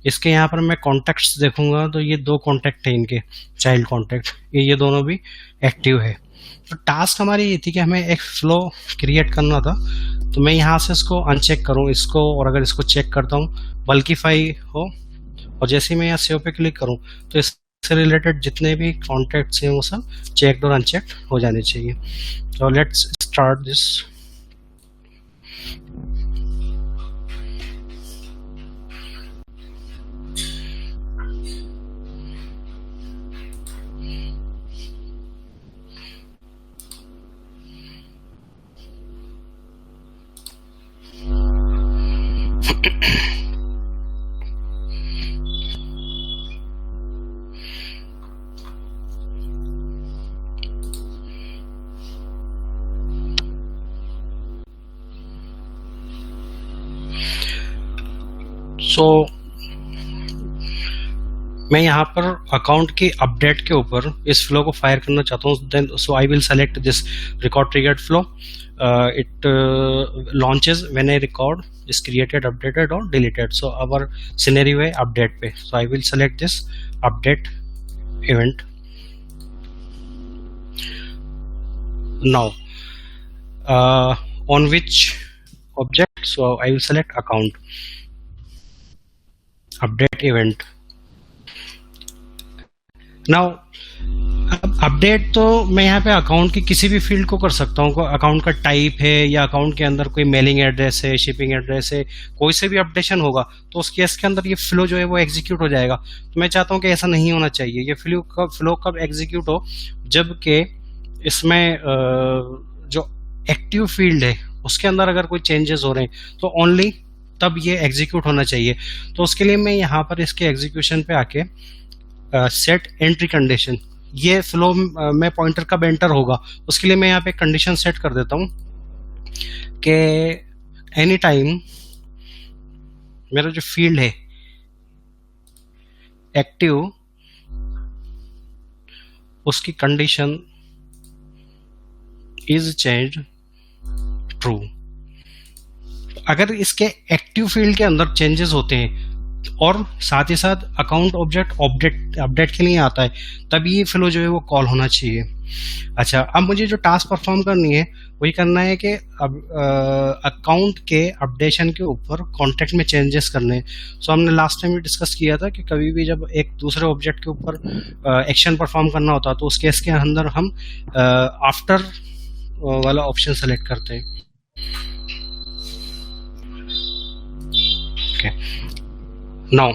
इसके यहाँ पर मैं कॉन्टेक्ट्स देखूंगा तो ये दो कॉन्टेक्ट है इनके, चाइल्ड कॉन्टेक्ट, ये दोनों भी एक्टिव है। तो टास्क हमारी ये थी कि हमें एक फ्लो क्रिएट करना था। तो मैं यहाँ से इसको अनचेक करूँ इसको, और अगर इसको चेक करता हूँ बल्किफाई हो, और जैसे ही मैं यहाँ सेव पे क्लिक करूँ तो इससे रिलेटेड जितने भी कॉन्टेक्ट्स हैं वो सब चेक्ड और अनचेक्ड हो जाने चाहिए। तो लेट्स स्टार्ट दिस। सो मैं यहाँ पर अकाउंट की अपडेट के ऊपर इस फ्लो को फायर करना चाहता हूँ। Then so I will select this record triggered flow. It launches when a record is created, updated or deleted. So our scenario है update पे, so I will select this update event. Now on which object? So I will select account, update event. Now update तो मैं यहाँ पे account की किसी भी field को कर सकता हूँ। अकाउंट का टाइप है या अकाउंट के अंदर कोई मेलिंग एड्रेस है, शिपिंग एड्रेस है, कोई से भी अपडेशन होगा तो उस केस के अंदर ये फ्लो जो है वो एग्जीक्यूट हो जाएगा। तो मैं चाहता हूँ कि ऐसा नहीं होना चाहिए। ये फ्लो कब एग्जीक्यूट हो, जबकि इसमें जो एक्टिव फील्ड है उसके अंदर अगर कोई चेंजेस हो रहे हैं तो ओनली तब ये एग्जीक्यूट होना चाहिए। तो उसके लिए मैं यहाँ पर इसके एग्जीक्यूशन पे आके सेट एंट्री कंडीशन, ये फ्लो में पॉइंटर कब एंटर होगा उसके लिए मैं यहाँ पे कंडीशन सेट कर देता हूँ कि एनी टाइम मेरा जो फील्ड है एक्टिव उसकी कंडीशन इज चेंज्ड ट्रू। अगर इसके एक्टिव फील्ड के अंदर चेंजेस होते हैं और साथ ही साथ अकाउंट ऑब्जेक्ट अपडेट के लिए आता है तब ये फ्लो जो है वो कॉल होना चाहिए। अच्छा, अब मुझे जो टास्क परफॉर्म करनी है वही करना है कि अब अकाउंट के अपडेशन के ऊपर कॉन्टेक्ट में चेंजेस करने हैं। सो हमने लास्ट टाइम भी डिस्कस किया था कि कभी भी जब एक दूसरे ऑब्जेक्ट के ऊपर एक्शन परफॉर्म करना होता तो उस केस के अंदर हम आफ्टर वाला ऑप्शन सेलेक्ट करते हैं। नाउ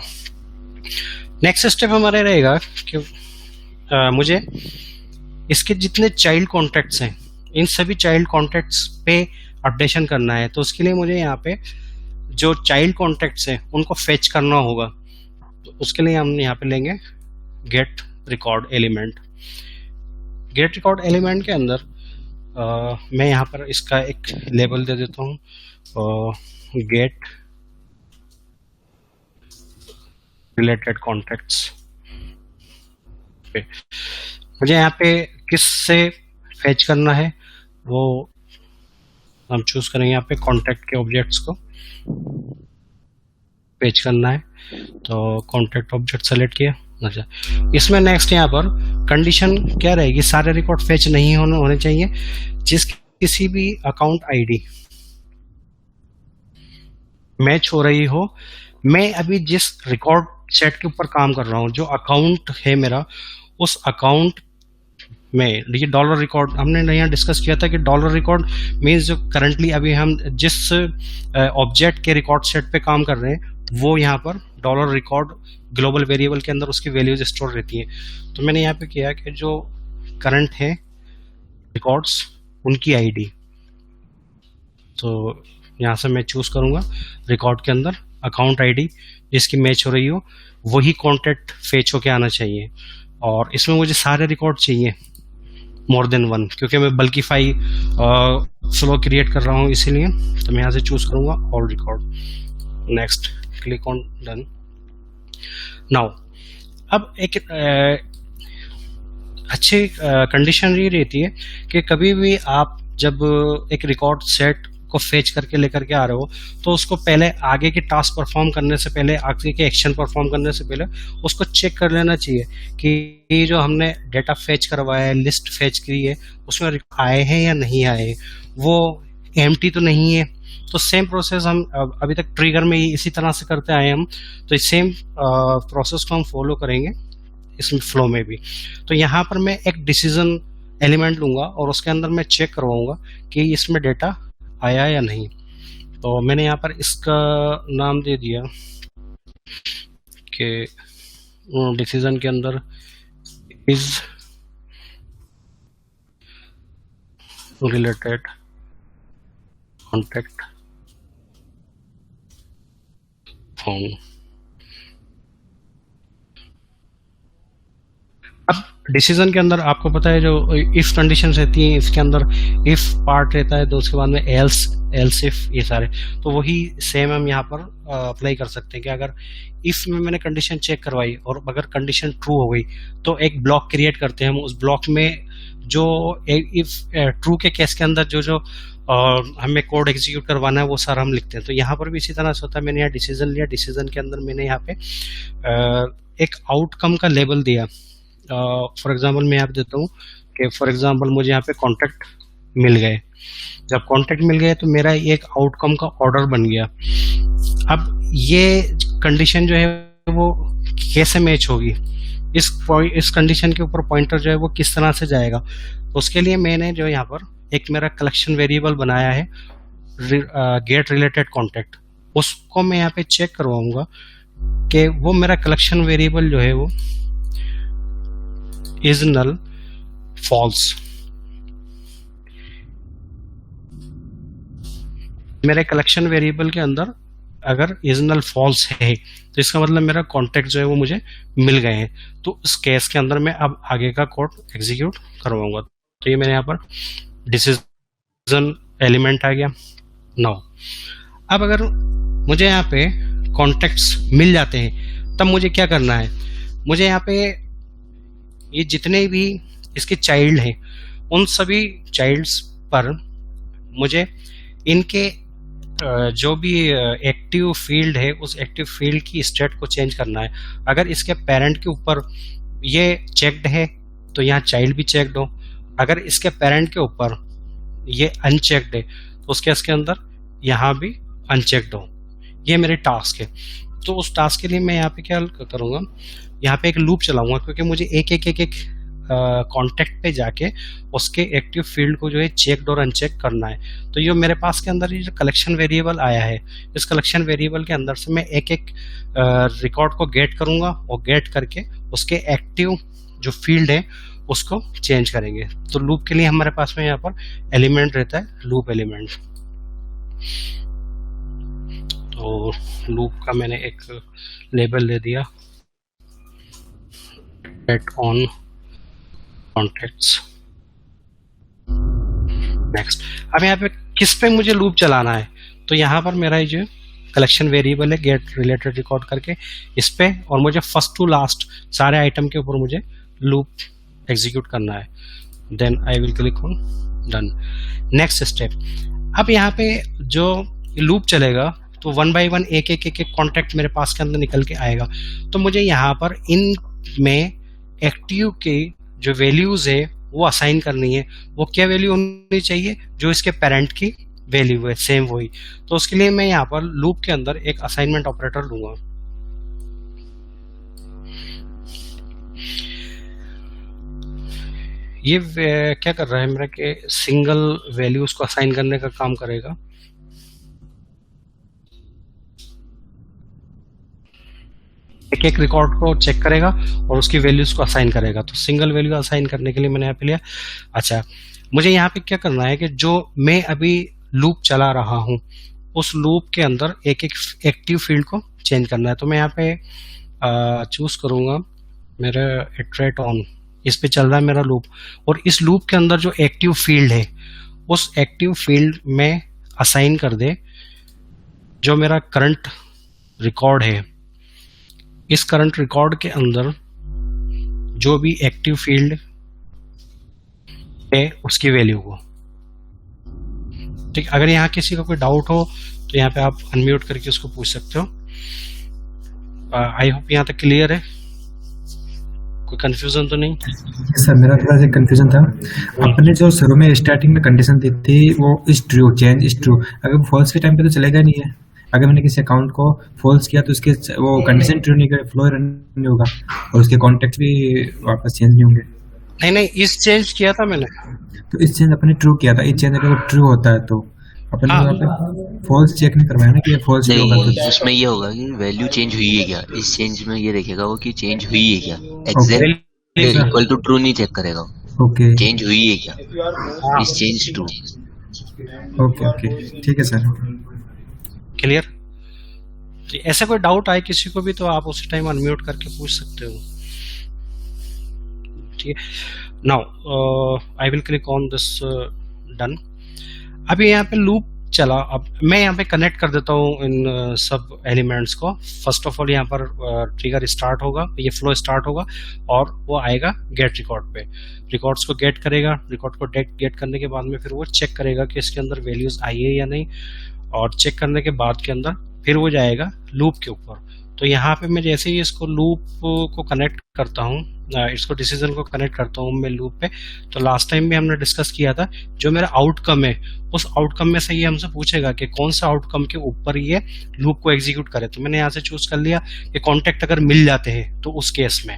नेक्स्ट स्टेप हमारे रहेगा कि मुझे इसके जितने चाइल्ड कॉन्टेक्ट्स हैं इन सभी चाइल्ड कॉन्टेक्ट्स पे अपडेशन करना है। तो उसके लिए मुझे यहाँ पे जो चाइल्ड कॉन्टेक्ट्स हैं उनको फेच करना होगा। तो उसके लिए हम यहाँ पे लेंगे get record element. Get record element के अंदर मैं यहाँ पर इसका एक लेबल दे देता हूँ, गेट रिलेटेड कॉन्टेक्ट्स। मुझे यहाँ पे किस से फेच करना है वो हम चूज करेंगे। यहाँ पे कॉन्टेक्ट के ऑब्जेक्ट्स को फेच करना है तो कॉन्टेक्ट ऑब्जेक्ट सेलेक्ट किया। अच्छा, इसमें नेक्स्ट यहाँ पर कंडीशन क्या रहेगी, सारे रिकॉर्ड फेच नहीं होने चाहिए। जिस किसी भी अकाउंट आईडी मैच हो रही हो, मैं अभी जिस रिकॉर्ड सेट के ऊपर काम कर रहा हूँ, जो अकाउंट है मेरा, उस अकाउंट में ये डॉलर रिकॉर्ड हमने यहाँ डिस्कस किया था कि डॉलर रिकॉर्ड मीन्स जो करंटली अभी हम जिस ऑब्जेक्ट के रिकॉर्ड सेट पे काम कर रहे हैं वो यहाँ पर डॉलर रिकॉर्ड ग्लोबल वेरिएबल के अंदर उसकी वैल्यूज स्टोर रहती है। तो मैंने यहाँ पे किया कि जो करंट है रिकॉर्ड्स उनकी आईडी, तो यहाँ से मैं चूज करूंगा रिकॉर्ड के अंदर अकाउंट आईडी जिसकी मैच हो रही हो वही कॉन्टेक्ट फेच होके आना चाहिए। और इसमें मुझे सारे रिकॉर्ड चाहिए मोर देन वन, क्योंकि मैं बल्किफाई फ्लो क्रिएट कर रहा हूँ इसीलिए। तो मैं यहाँ से चूज करूंगा all record. Next, click on done. Now अब एक अच्छी कंडीशन ये रहती है कि कभी भी आप जब एक रिकॉर्ड सेट को फेच करके लेकर के आ रहे हो, तो उसको पहले आगे की टास्क परफॉर्म करने से पहले, आगे के एक्शन परफॉर्म करने से पहले उसको चेक कर लेना चाहिए कि ये जो हमने डेटा फेच करवाया है, लिस्ट फेच की है, उसमें आए हैं या नहीं आए, वो एम्प्टी तो नहीं है। तो सेम प्रोसेस हम अभी तक ट्रिगर में इसी तरह से करते आए हम, तो इस सेम प्रोसेस को हम फॉलो करेंगे इसमें फ्लो में भी। तो यहाँ पर मैं एक डिसीजन एलिमेंट लूंगा और उसके अंदर मैं चेक करवाऊंगा कि इसमें डेटा आया या नहीं। तो मैंने यहाँ पर इसका नाम दे दिया कि डिसीजन के अंदर इज रिलेटेड कॉन्टेक्ट फॉर्म। अब डिसीजन के अंदर आपको पता है जो इफ कंडीशन रहती है, इसके अंदर इफ पार्ट रहता है, तो उसके बाद में एल्स, एल्स इफ, ये सारे, तो वही सेम हम यहाँ पर अप्लाई कर सकते हैं कि अगर इफ में मैंने कंडीशन चेक करवाई और अगर कंडीशन ट्रू हो गई तो एक ब्लॉक क्रिएट करते हैं हम। उस ब्लॉक में जो इफ ट्रू के केस के अंदर जो जो हमें कोड एग्जीक्यूट करवाना है वो सारा हम लिखते हैं। तो यहाँ पर भी इसी तरह से होता है। मैंने यहाँ डिसीजन लिया, डिसीजन के अंदर मैंने यहाँ पे एक आउटकम का लेबल दिया। फॉर एग्जाम्पल मैं यहाँ पे देता हूँ कि फॉर एग्जाम्पल मुझे यहाँ पे कॉन्टैक्ट मिल गए। जब कॉन्टैक्ट मिल गए तो मेरा एक आउटकम का ऑर्डर बन गया। अब ये कंडीशन जो है वो कैसे मैच होगी, इस कंडीशन के ऊपर पॉइंटर जो है वो किस तरह से जाएगा, तो उसके लिए मैंने जो यहाँ पर एक मेरा कलेक्शन वेरिएबल बनाया है गेट रिलेटेड कॉन्टैक्ट। उसको मैं यहाँ पे चेक करवाऊंगा कि वो मेरा कलेक्शन वेरिएबल जो है वो इज नल फॉल्स। मेरे कलेक्शन वेरिएबल के अंदर अगर इज नल फॉल्स है तो इसका मतलब मेरा कॉन्टैक्ट जो है वो मुझे मिल गए हैं। तो इस केस के अंदर मैं अब आगे का कोड एग्जीक्यूट करवाऊंगा। तो ये मैंने यहाँ पर डिसीजन एलिमेंट आ गया। नाउ अब अगर मुझे यहाँ पे कॉन्टैक्ट्स मिल जाते हैं तब मुझे क्या करना है, मुझे यहाँ पे ये जितने भी इसके चाइल्ड हैं उन सभी चाइल्ड्स पर मुझे इनके जो भी एक्टिव फील्ड है उस एक्टिव फील्ड की स्टेट को चेंज करना है। अगर इसके पेरेंट के ऊपर ये चेक्ड है तो यहाँ चाइल्ड भी चेक्ड हो, अगर इसके पेरेंट के ऊपर ये अनचेक्ड है तो उसके इसके अंदर यहाँ भी अनचेक्ड हो। ये मेरे टास्क है। तो उस टास्क के लिए मैं यहाँ पे क्या करूँगा, यहाँ पे एक लूप चलाऊंगा, क्योंकि मुझे एक एक एक एक कॉन्टेक्ट पे जाके उसके एक्टिव फील्ड को जो है चेक और अनचेक करना है। तो ये मेरे पास के अंदर ये जो कलेक्शन वेरिएबल आया है, इस कलेक्शन वेरिएबल के अंदर से मैं एक एक रिकॉर्ड को गेट करूंगा और गेट करके उसके एक्टिव जो फील्ड है उसको चेंज करेंगे। तो लूप के लिए हमारे पास में यहाँ पर एलिमेंट रहता है, लूप एलिमेंट। तो लूप का मैंने एक लेबल दे दिया, गेट ऑन कॉन्टेक्ट्स। नेक्स्ट, अब यहाँ पे किस पे मुझे लूप चलाना है, तो यहाँ पर मेरा जो कलेक्शन वेरिएबल है गेट रिलेटेड रिकॉर्ड करके इस पे, और मुझे फर्स्ट टू लास्ट सारे आइटम के ऊपर मुझे लूप एग्जीक्यूट करना है। Then I will click on done. Next step, अब यहाँ पे जो लूप चलेगा तो वन बाय वन एक एक एक एक कॉन्टेक्ट मेरे पास के अंदर निकल के आएगा। तो मुझे यहाँ पर इन में एक्टिव के जो वैल्यूज है वो असाइन करनी है। वो क्या वैल्यू होनी चाहिए, जो इसके पेरेंट की वैल्यू है सेम वही। तो उसके लिए मैं यहाँ पर लूप के अंदर एक असाइनमेंट ऑपरेटर लूंगा। ये क्या कर रहा है मेरा कि सिंगल वैल्यूज को असाइन करने का काम करेगा। एक एक रिकॉर्ड को चेक करेगा और उसकी वैल्यूज को असाइन करेगा। तो सिंगल वैल्यू असाइन करने के लिए मैंने यहाँ पे लिया। अच्छा, मुझे यहाँ पे क्या करना है कि जो मैं अभी लूप चला रहा हूँ उस लूप के अंदर एक एक एक्टिव फील्ड को चेंज करना है। तो मैं यहाँ पे चूज करूंगा मेरा इटरेट ऑन, इस पे चल रहा है मेरा लूप, और इस लूप के अंदर जो एक्टिव फील्ड है उस एक्टिव फील्ड में असाइन कर दे जो मेरा करंट रिकॉर्ड है। इस करंट रिकॉर्ड के अंदर जो भी एक्टिव फील्ड है उसकी वैल्यू को। ठीक, अगर यहाँ किसी का कोई डाउट हो तो यहाँ पे आप अनम्यूट करके उसको पूछ सकते हो। आई होप यहाँ तक क्लियर है, कोई कंफ्यूजन तो नहीं? सर मेरा थोड़ा सा कंफ्यूजन था, अपने जो शुरू में स्टार्टिंग में कंडीशन दी थी वो is true, change is true, अगर वो फॉल्स के टाइम पे तो चलेगा नहीं है। अगर मैंने किसी अकाउंट को फॉल्स किया तो उसके वो कंडीशन ट्रू नहीं करे, फ्लो रन नहीं होगा और उसके कॉन्टेक्ट भी वापस चेंज नहीं होंगे। नहीं नहीं, इस चेंज किया था मैंने। तो इस चेंज अपने ट्रू किया था, इस चेंज अगर वो ट्रू होता है तो अपन हाँ। वहाँ पे फॉल्स चेक नहीं करवाया ना कि ये फॉल्स होगा नहीं, तो। उसमें ये होगा कि वैल्यू चेंज हुई है क्या, इस चेंज में ये देखेगा वो कि चेंज हुई है क्या, एग्जैक्ट इक्वल टू ट्रू नहीं चेक करेगा, ओके चेंज हुई है क्या, इस चेंज ट्रू। ओके ओके ठीक है सर। क्लियर? ऐसा कोई डाउट आए किसी को भी तो आप उसी टाइम अनम्यूट करके पूछ सकते हो। ठीक है, now I will click on this done. अभी यहाँ पे लूप चला, अब मैं यहाँ पे कनेक्ट कर देता हूँ इन सब एलिमेंट्स को। फर्स्ट ऑफ ऑल यहाँ पर ट्रिगर स्टार्ट होगा, ये फ्लो स्टार्ट होगा और वो आएगा गेट रिकॉर्ड पे, रिकॉर्ड्स को गेट करेगा, रिकॉर्ड को गेट करने के बाद में फिर वो चेक करेगा कि इसके अंदर वैल्यूज आई है या नहीं, और चेक करने के बाद के अंदर फिर वो जाएगा लूप के ऊपर। तो यहाँ पे मैं जैसे ही इसको लूप को कनेक्ट करता हूँ, इसको डिसीजन को कनेक्ट करता हूँ मैं लूप पे, तो लास्ट टाइम भी हमने डिस्कस किया था जो मेरा आउटकम है उस आउटकम में से ये हमसे पूछेगा कि कौन सा आउटकम के ऊपर ये लूप को एग्जीक्यूट करे। तो मैंने यहाँ से चूज कर लिया कि कॉन्टेक्ट अगर मिल जाते हैं तो उस केस में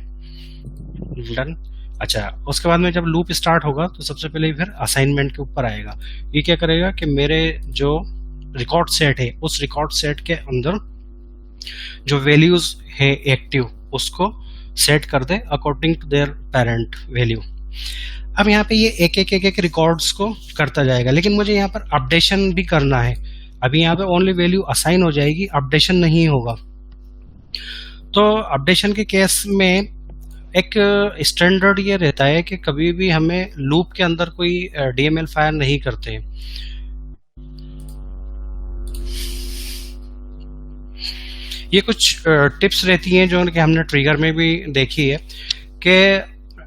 डन। अच्छा, उसके बाद में जब लूप स्टार्ट होगा तो सबसे पहले फिर असाइनमेंट के ऊपर आएगा। ये क्या करेगा कि मेरे जो रिकॉर्ड सेट है उस रिकॉर्ड सेट के अंदर जो वैल्यूज है एक्टिव उसको सेट कर दे according to their parent value. अब यहाँ पे ये एक एक रिकॉर्ड्स को करता जाएगा, लेकिन मुझे यहाँ पर अपडेशन भी करना है। अभी यहाँ पे ओनली वैल्यू असाइन हो जाएगी, अपडेशन नहीं होगा। तो अपडेशन के केस में एक स्टैंडर्ड ये रहता है कि कभी भी हमें लूप के अंदर कोई डीएमएल फायर नहीं करते। ये कुछ टिप्स रहती हैं जो कि हमने ट्रिगर में भी देखी है कि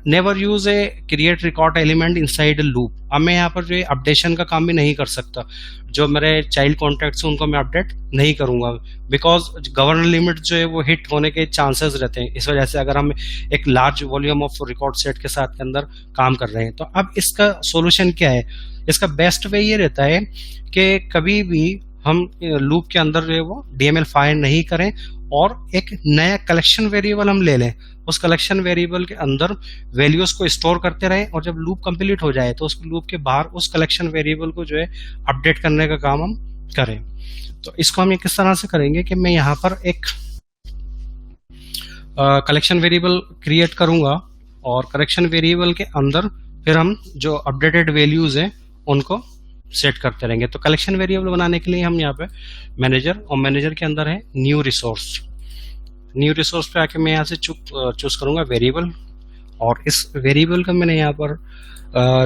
never use A create record element inside a loop. अब मैं यहाँ पर जो अपडेशन का काम भी नहीं कर सकता, जो मेरे चाइल्ड कॉन्टैक्ट्स हैं उनको मैं अपडेट नहीं करूंगा, बिकॉज गवर्नर लिमिट जो है वो हिट होने के चांसेस रहते हैं। इस वजह से अगर हम एक large volume of record set के साथ के अंदर काम कर रहे हैं, तो अब इसका सोल्यूशन क्या है? इसका बेस्ट वे ये रहता है कि कभी भी हम लूप के अंदर जो है वो डीएमएल फायर नहीं करें और एक नया कलेक्शन वेरिएबल हम ले लें, उस कलेक्शन वेरिएबल के अंदर वैल्यूज को स्टोर करते रहें, और जब लूप कंप्लीट हो जाए तो उस लूप के बाहर उस कलेक्शन वेरिएबल को जो है अपडेट करने का काम हम करें। तो इसको हम ये किस तरह से करेंगे कि मैं यहाँ पर एक कलेक्शन वेरिएबल क्रिएट करूंगा और कलेक्शन वेरिएबल के अंदर फिर हम जो अपडेटेड वैल्यूज हैं उनको सेट करते रहेंगे। तो कलेक्शन वेरिएबल बनाने के लिए हम यहाँ पे मैनेजर, और मैनेजर के अंदर है न्यू रिसोर्स। न्यू रिसोर्स पे आके मैं यहाँ से चूज करूंगा वेरिएबल, और इस वेरिएबल का मैंने यहाँ पर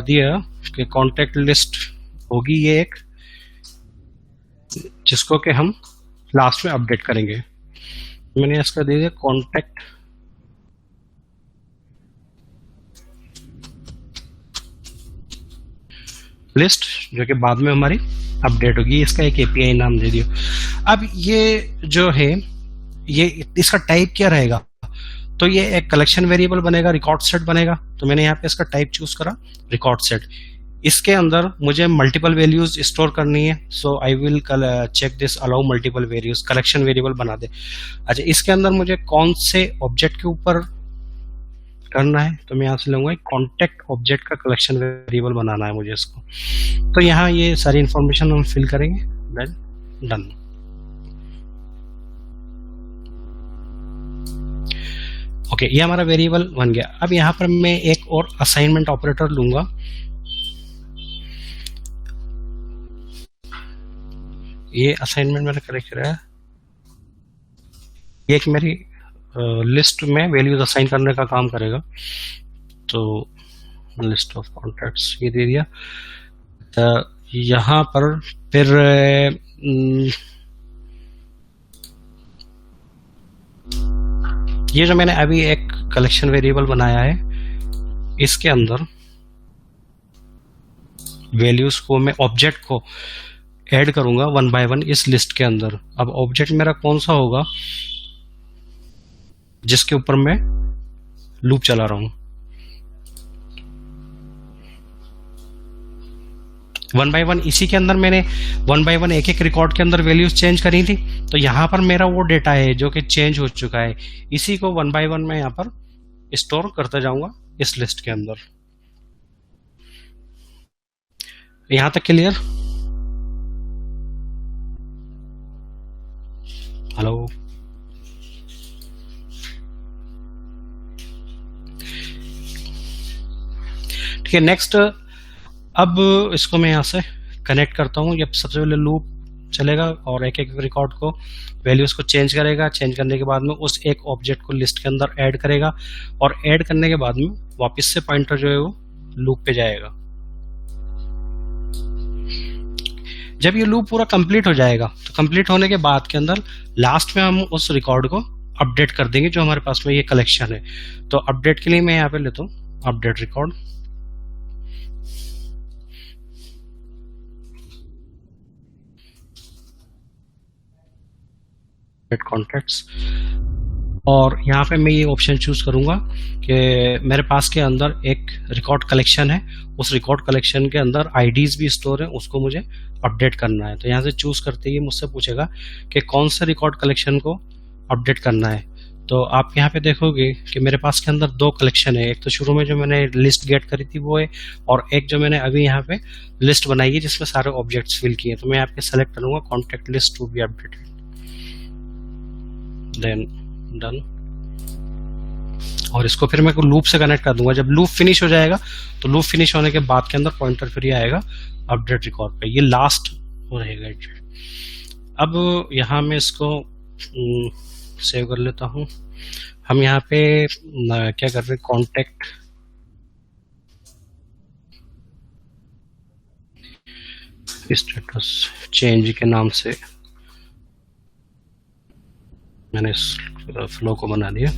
दिया कि कॉन्टेक्ट लिस्ट होगी ये एक, जिसको कि हम लास्ट में अपडेट करेंगे। मैंने इसका दे दिया कॉन्टेक्ट लिस्ट, जो कि बाद में हमारी अपडेट होगी। इसका एक एपीआई नाम दे दियो। अब ये जो है ये इसका टाइप क्या रहेगा? तो ये एक कलेक्शन वेरिएबल बनेगा, रिकॉर्ड सेट बनेगा। तो मैंने यहाँ पे इसका टाइप चूज करा रिकॉर्ड सेट। इसके अंदर मुझे मल्टीपल वैल्यूज स्टोर करनी है, so I will check this allow multiple values, collection variable बना दे। अच्छा, इसके अंदर मुझे कौन से ऑब्जेक्ट के ऊपर करना है? तो मैं यहाँ से लूंगा कॉन्टेक्ट ऑब्जेक्ट का कलेक्शन वेरिएबल बनाना है मुझे इसको। तो यहाँ ये सारी इंफॉर्मेशन हम फिल करेंगे, देन डन। ओके, ये हमारा वेरिएबल बन गया। अब यहाँ पर मैं एक और असाइनमेंट ऑपरेटर लूंगा। ये असाइनमेंट मैंने करेक्ट करा है, ये एक मेरी लिस्ट में वैल्यूज असाइन करने का काम करेगा। तो लिस्ट ऑफ कॉन्टैक्ट्स ये दे दिया। तो यहाँ पर फिर ये जो मैंने अभी एक कलेक्शन वेरिएबल बनाया है, इसके अंदर वैल्यूज को मैं ऑब्जेक्ट को ऐड करूंगा वन बाय वन इस लिस्ट के अंदर। अब ऑब्जेक्ट मेरा कौन सा होगा जिसके ऊपर मैं लूप चला रहा हूं। वन बाय वन इसी के अंदर मैंने वन बाय वन एक एक रिकॉर्ड के अंदर वैल्यूज चेंज करी थी, तो यहां पर मेरा वो डेटा है जो कि चेंज हो चुका है, इसी को वन बाय वन मैं यहां पर स्टोर करता जाऊंगा इस लिस्ट के अंदर। यहां तक क्लियर? हेलो, ठीक है। नेक्स्ट, अब इसको मैं यहां से कनेक्ट करता हूं। जब सबसे पहले लूप चलेगा और एक एक रिकॉर्ड को वैल्यूज को चेंज करेगा, चेंज करने के बाद में उस एक ऑब्जेक्ट को लिस्ट के अंदर ऐड करेगा, और ऐड करने के बाद में वापस से पॉइंटर जो है वो लूप पे जाएगा। जब ये लूप पूरा कंप्लीट हो जाएगा, तो कंप्लीट होने के बाद के अंदर लास्ट में हम उस रिकॉर्ड को अपडेट कर देंगे जो हमारे पास में ये कलेक्शन है। तो अपडेट के लिए मैं यहाँ पे लेता हूँ अपडेट रिकॉर्ड, कॉन्टैक्ट्स, और यहाँ पे मैं ये ऑप्शन चूज करूंगा कि मेरे पास के अंदर एक रिकॉर्ड कलेक्शन है, उस रिकॉर्ड कलेक्शन के अंदर आईडीज भी स्टोर है, उसको मुझे अपडेट करना है। तो यहाँ से चूज करते ही मुझसे पूछेगा कि कौन से रिकॉर्ड कलेक्शन को अपडेट करना है। तो आप यहाँ पे देखोगे कि मेरे पास के अंदर दो कलेक्शन है, एक तो शुरू में जो मैंने लिस्ट गेट करी थी वो है, और एक जो मैंने अभी यहाँ पे लिस्ट बनाई है जिसमें सारे ऑब्जेक्ट्स फिल किए। तो मैं यहाँ पे सेलेक्ट करूंगा contact list to be updated, then done, और इसको फिर मैं लूप से कनेक्ट कर दूंगा। जब लूप फिनिश हो जाएगा तो लूप फिनिश होने के बाद के अंदर पॉइंटर फिर ये आएगा अपडेट रिकॉर्ड पे, ये लास्ट रहेगा। अब यहाँ मैं इसको सेव कर लेता हूँ। हम यहाँ पे क्या कर रहे हैं, कॉन्टैक्ट स्टेटस चेंज के नाम से मैंने इस फ्लो को बना दिया।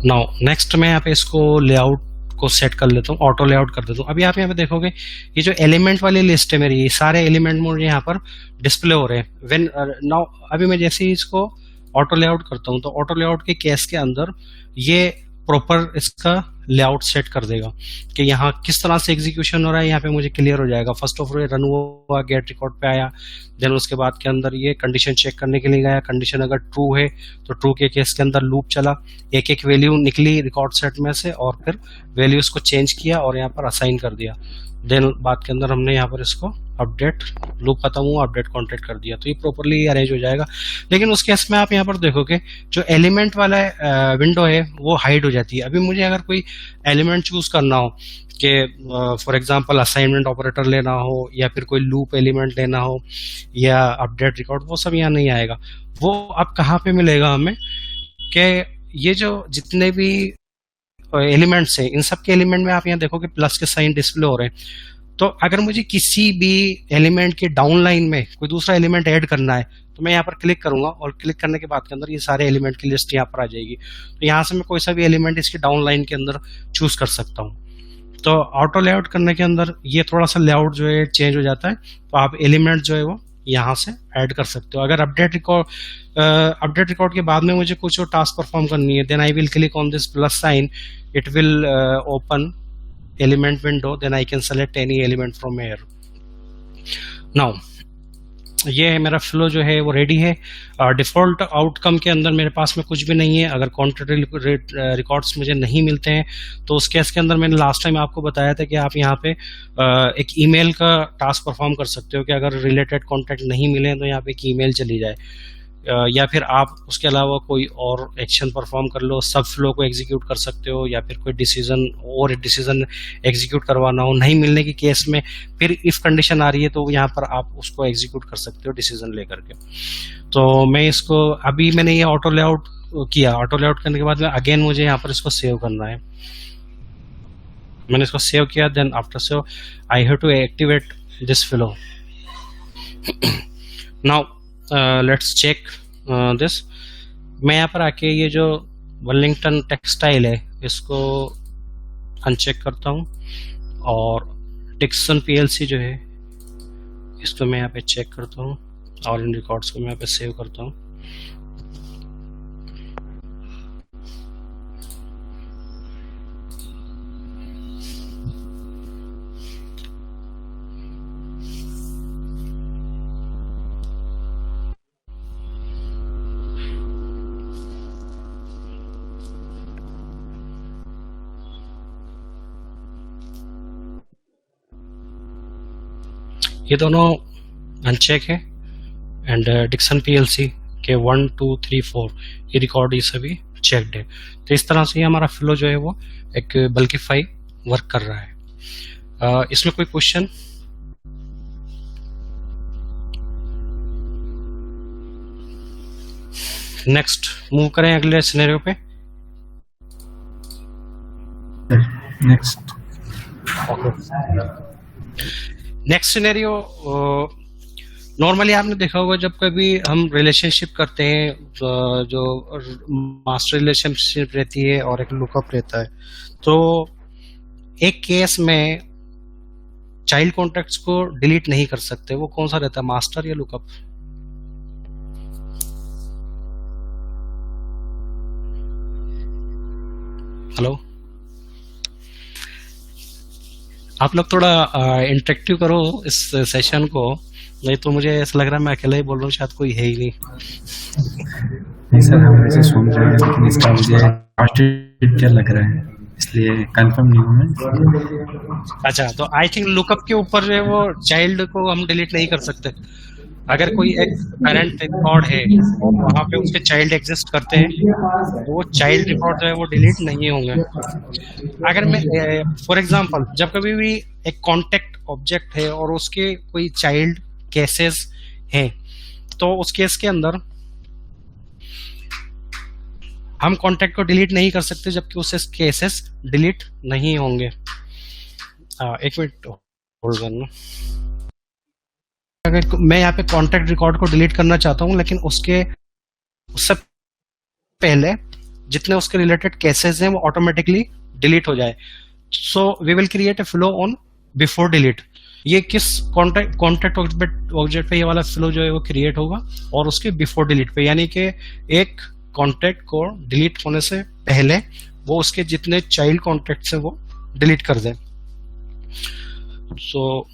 नाउ नेक्स्ट मैं यहाँ पे इसको लेआउट को सेट कर लेता हूँ, ऑटो लेआउट कर देता हूँ। अभी आप यहाँ पे देखोगे ये जो एलिमेंट वाली लिस्ट है मेरी, ये सारे एलिमेंट मुझे यहाँ पर डिस्प्ले हो रहे हैं। व्हेन नाउ अभी मैं जैसे ही इसको ऑटो लेआउट करता हूँ तो ऑटो लेआउट के केस के अंदर ये प्रॉपर इसका लेआउट सेट कर देगा कि यहाँ किस तरह से एग्जीक्यूशन हो रहा है। यहाँ पे मुझे क्लियर हो जाएगा। फर्स्ट ऑफ ऑल रन हुआ, गेट रिकॉर्ड पे आया, देन उसके बाद के अंदर ये कंडीशन चेक करने के लिए गया, कंडीशन अगर ट्रू है तो ट्रू के केस के अंदर लूप चला, एक एक वैल्यू निकली रिकॉर्ड सेट में से और फिर वैल्यूज को चेंज किया और यहाँ पर असाइन कर दिया। देन बाद के अंदर हमने यहाँ पर इसको अपडेट लूप खत्म हुआ, अपडेट कॉन्टैक्ट कर दिया, तो ये प्रॉपर्ली अरेंज हो जाएगा। लेकिन उस केस में आप यहाँ पर देखोगे जो एलिमेंट वाला विंडो है वो हाइड हो जाती है। अभी मुझे अगर कोई एलिमेंट चूज करना हो कि फॉर एग्जांपल असाइनमेंट ऑपरेटर लेना हो या फिर कोई लूप एलिमेंट लेना हो या अपडेट रिकॉर्ड, वो सब यहाँ नहीं आएगा। वो अब कहाँ पे मिलेगा हमें कि ये जो जितने भी एलिमेंट्स हैं इन सब के एलिमेंट में आप यहाँ देखोगे प्लस के साइन डिस्प्ले हो रहे हैं। तो अगर मुझे किसी भी एलिमेंट के डाउन लाइन में कोई दूसरा एलिमेंट ऐड करना है तो मैं यहाँ पर क्लिक करूंगा और क्लिक करने के बाद के अंदर ये सारे एलिमेंट की लिस्ट यहाँ पर आ जाएगी। तो यहाँ से मैं कोई सा भी एलिमेंट इसके डाउन लाइन के अंदर चूज कर सकता हूँ। तो ऑटो लेआउट करने के अंदर ये थोड़ा सा लेआउट जो है चेंज हो जाता है, तो आप एलिमेंट जो है वो यहाँ से ऐड कर सकते हो। अगर अपडेट रिकॉर्ड के बाद में मुझे कुछ और टास्क परफॉर्म करनी है, then I will click on this plus sign, it will open element window, then I can select any element from here. Now ये है मेरा फ्लो जो है वो रेडी है। डिफॉल्ट आउटकम के अंदर मेरे पास में कुछ भी नहीं है। अगर कॉन्ट्रैक्ट रिकॉर्ड्स मुझे नहीं मिलते हैं तो उस केस के अंदर मैंने लास्ट टाइम आपको बताया था कि आप यहाँ पे एक ईमेल का टास्क परफॉर्म कर सकते हो कि अगर रिलेटेड कॉन्टैक्ट नहीं मिले तो यहाँ पे एक ईमेल चली जाए, या फिर आप उसके अलावा कोई और एक्शन परफॉर्म कर लो, सब फ्लो को एग्जीक्यूट कर सकते हो, या फिर कोई डिसीजन एग्जीक्यूट करवाना हो नहीं मिलने के केस में फिर इफ कंडीशन आ रही है तो यहाँ पर आप उसको एग्जीक्यूट कर सकते हो डिसीजन लेकर के। तो मैं इसको अभी मैंने ये ऑटो लेआउट किया, ऑटो लेआउट करने के बाद में अगेन मुझे यहाँ पर इसको सेव करना है। मैंने इसको सेव किया, then after save I have to activate this flow. Now let's check this. मैं यहाँ पर आके ये जो वेलिंगटन टेक्सटाइल है इसको अनचेक करता हूँ और डिक्सन पीएलसी जो है इसको मैं यहाँ पे चेक करता हूँ और इन रिकॉर्ड्स को मैं यहाँ पे सेव करता हूँ। ये दोनों अनचेक है एंड डिक्सन पीएलसी के 1 2 3 4 ये रिकॉर्ड ये सभी चेक्ड है। तो इस तरह से ही हमारा फ्लो जो है वो एक बल्किफाई वर्क कर रहा है। इसमें कोई क्वेश्चन? नेक्स्ट मूव करें अगले सिनेरियो पे। नेक्स्ट नेक्स्ट सिनेरियो, नॉर्मली आपने देखा होगा जब कभी हम रिलेशनशिप करते हैं जो मास्टर रिलेशनशिप रहती है और एक लुकअप रहता है, तो एक केस में चाइल्ड कॉन्टैक्ट्स को डिलीट नहीं कर सकते। वो कौन सा रहता है, मास्टर या लुकअप? हेलो, आप लोग थोड़ा इंटरेक्टिव करो इस सेशन को, नहीं तो मुझे ऐसा लग रहा है मैं अकेला ही बोल रहा हूँ, शायद कोई है ही नहीं। नहीं सर, हम ऐसे सुन रहे हैं लेकिन इसका मुझे डिटेल लग रहा है, इसलिए कंफर्म नहीं हूँ मैं। अच्छा, तो आई थिंक लुकअप के ऊपर जो है वो चाइल्ड को हम डिलीट नहीं कर सकते। अगर कोई एक पेरेंट रिकॉर्ड है और वहाँ पे उसके चाइल्ड एग्जिस्ट करते हैं तो वो चाइल्ड रिकॉर्ड जो है वो डिलीट नहीं होंगे। अगर मैं फॉर एग्जांपल जब कभी भी एक कॉन्टेक्ट ऑब्जेक्ट है और उसके कोई चाइल्ड केसेस हैं तो उस केस के अंदर हम कॉन्टेक्ट को डिलीट नहीं कर सकते जबकि उससे केसेस डिलीट नहीं होंगे। एक मिनट होल्ड करना। अगर मैं यहाँ पे कॉन्टेक्ट रिकॉर्ड को डिलीट करना चाहता हूँ लेकिन उससे पहले जितने उसके रिलेटेड केसेस हैं वो ऑटोमेटिकली डिलीट हो जाए, so we will create a flow on before delete. ये किस कॉन्टेक्ट ऑब्जेक्ट पे ये वाला फ्लो जो है वो क्रिएट होगा और उसके बिफोर डिलीट पे, यानी कि एक कॉन्टेक्ट को डिलीट होने से पहले वो उसके जितने चाइल्ड कॉन्टेक्ट्स हैं वो डिलीट कर दें। सो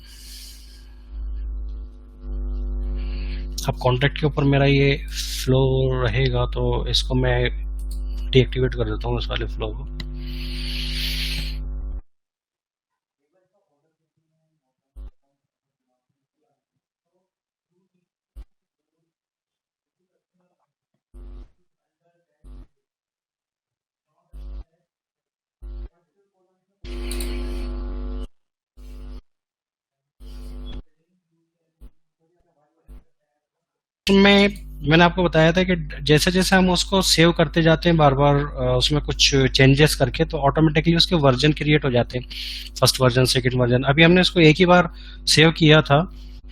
अब कॉन्टेक्ट के ऊपर मेरा ये फ्लो रहेगा तो इसको मैं डीएक्टिवेट कर देता हूँ इस वाले फ्लो को। मैंने आपको बताया था कि जैसे जैसे हम उसको सेव करते जाते हैं बार बार उसमें कुछ चेंजेस करके तो ऑटोमेटिकली उसके वर्जन क्रिएट हो जाते हैं, फर्स्ट वर्जन सेकंड वर्जन। अभी हमने इसको एक ही बार सेव किया था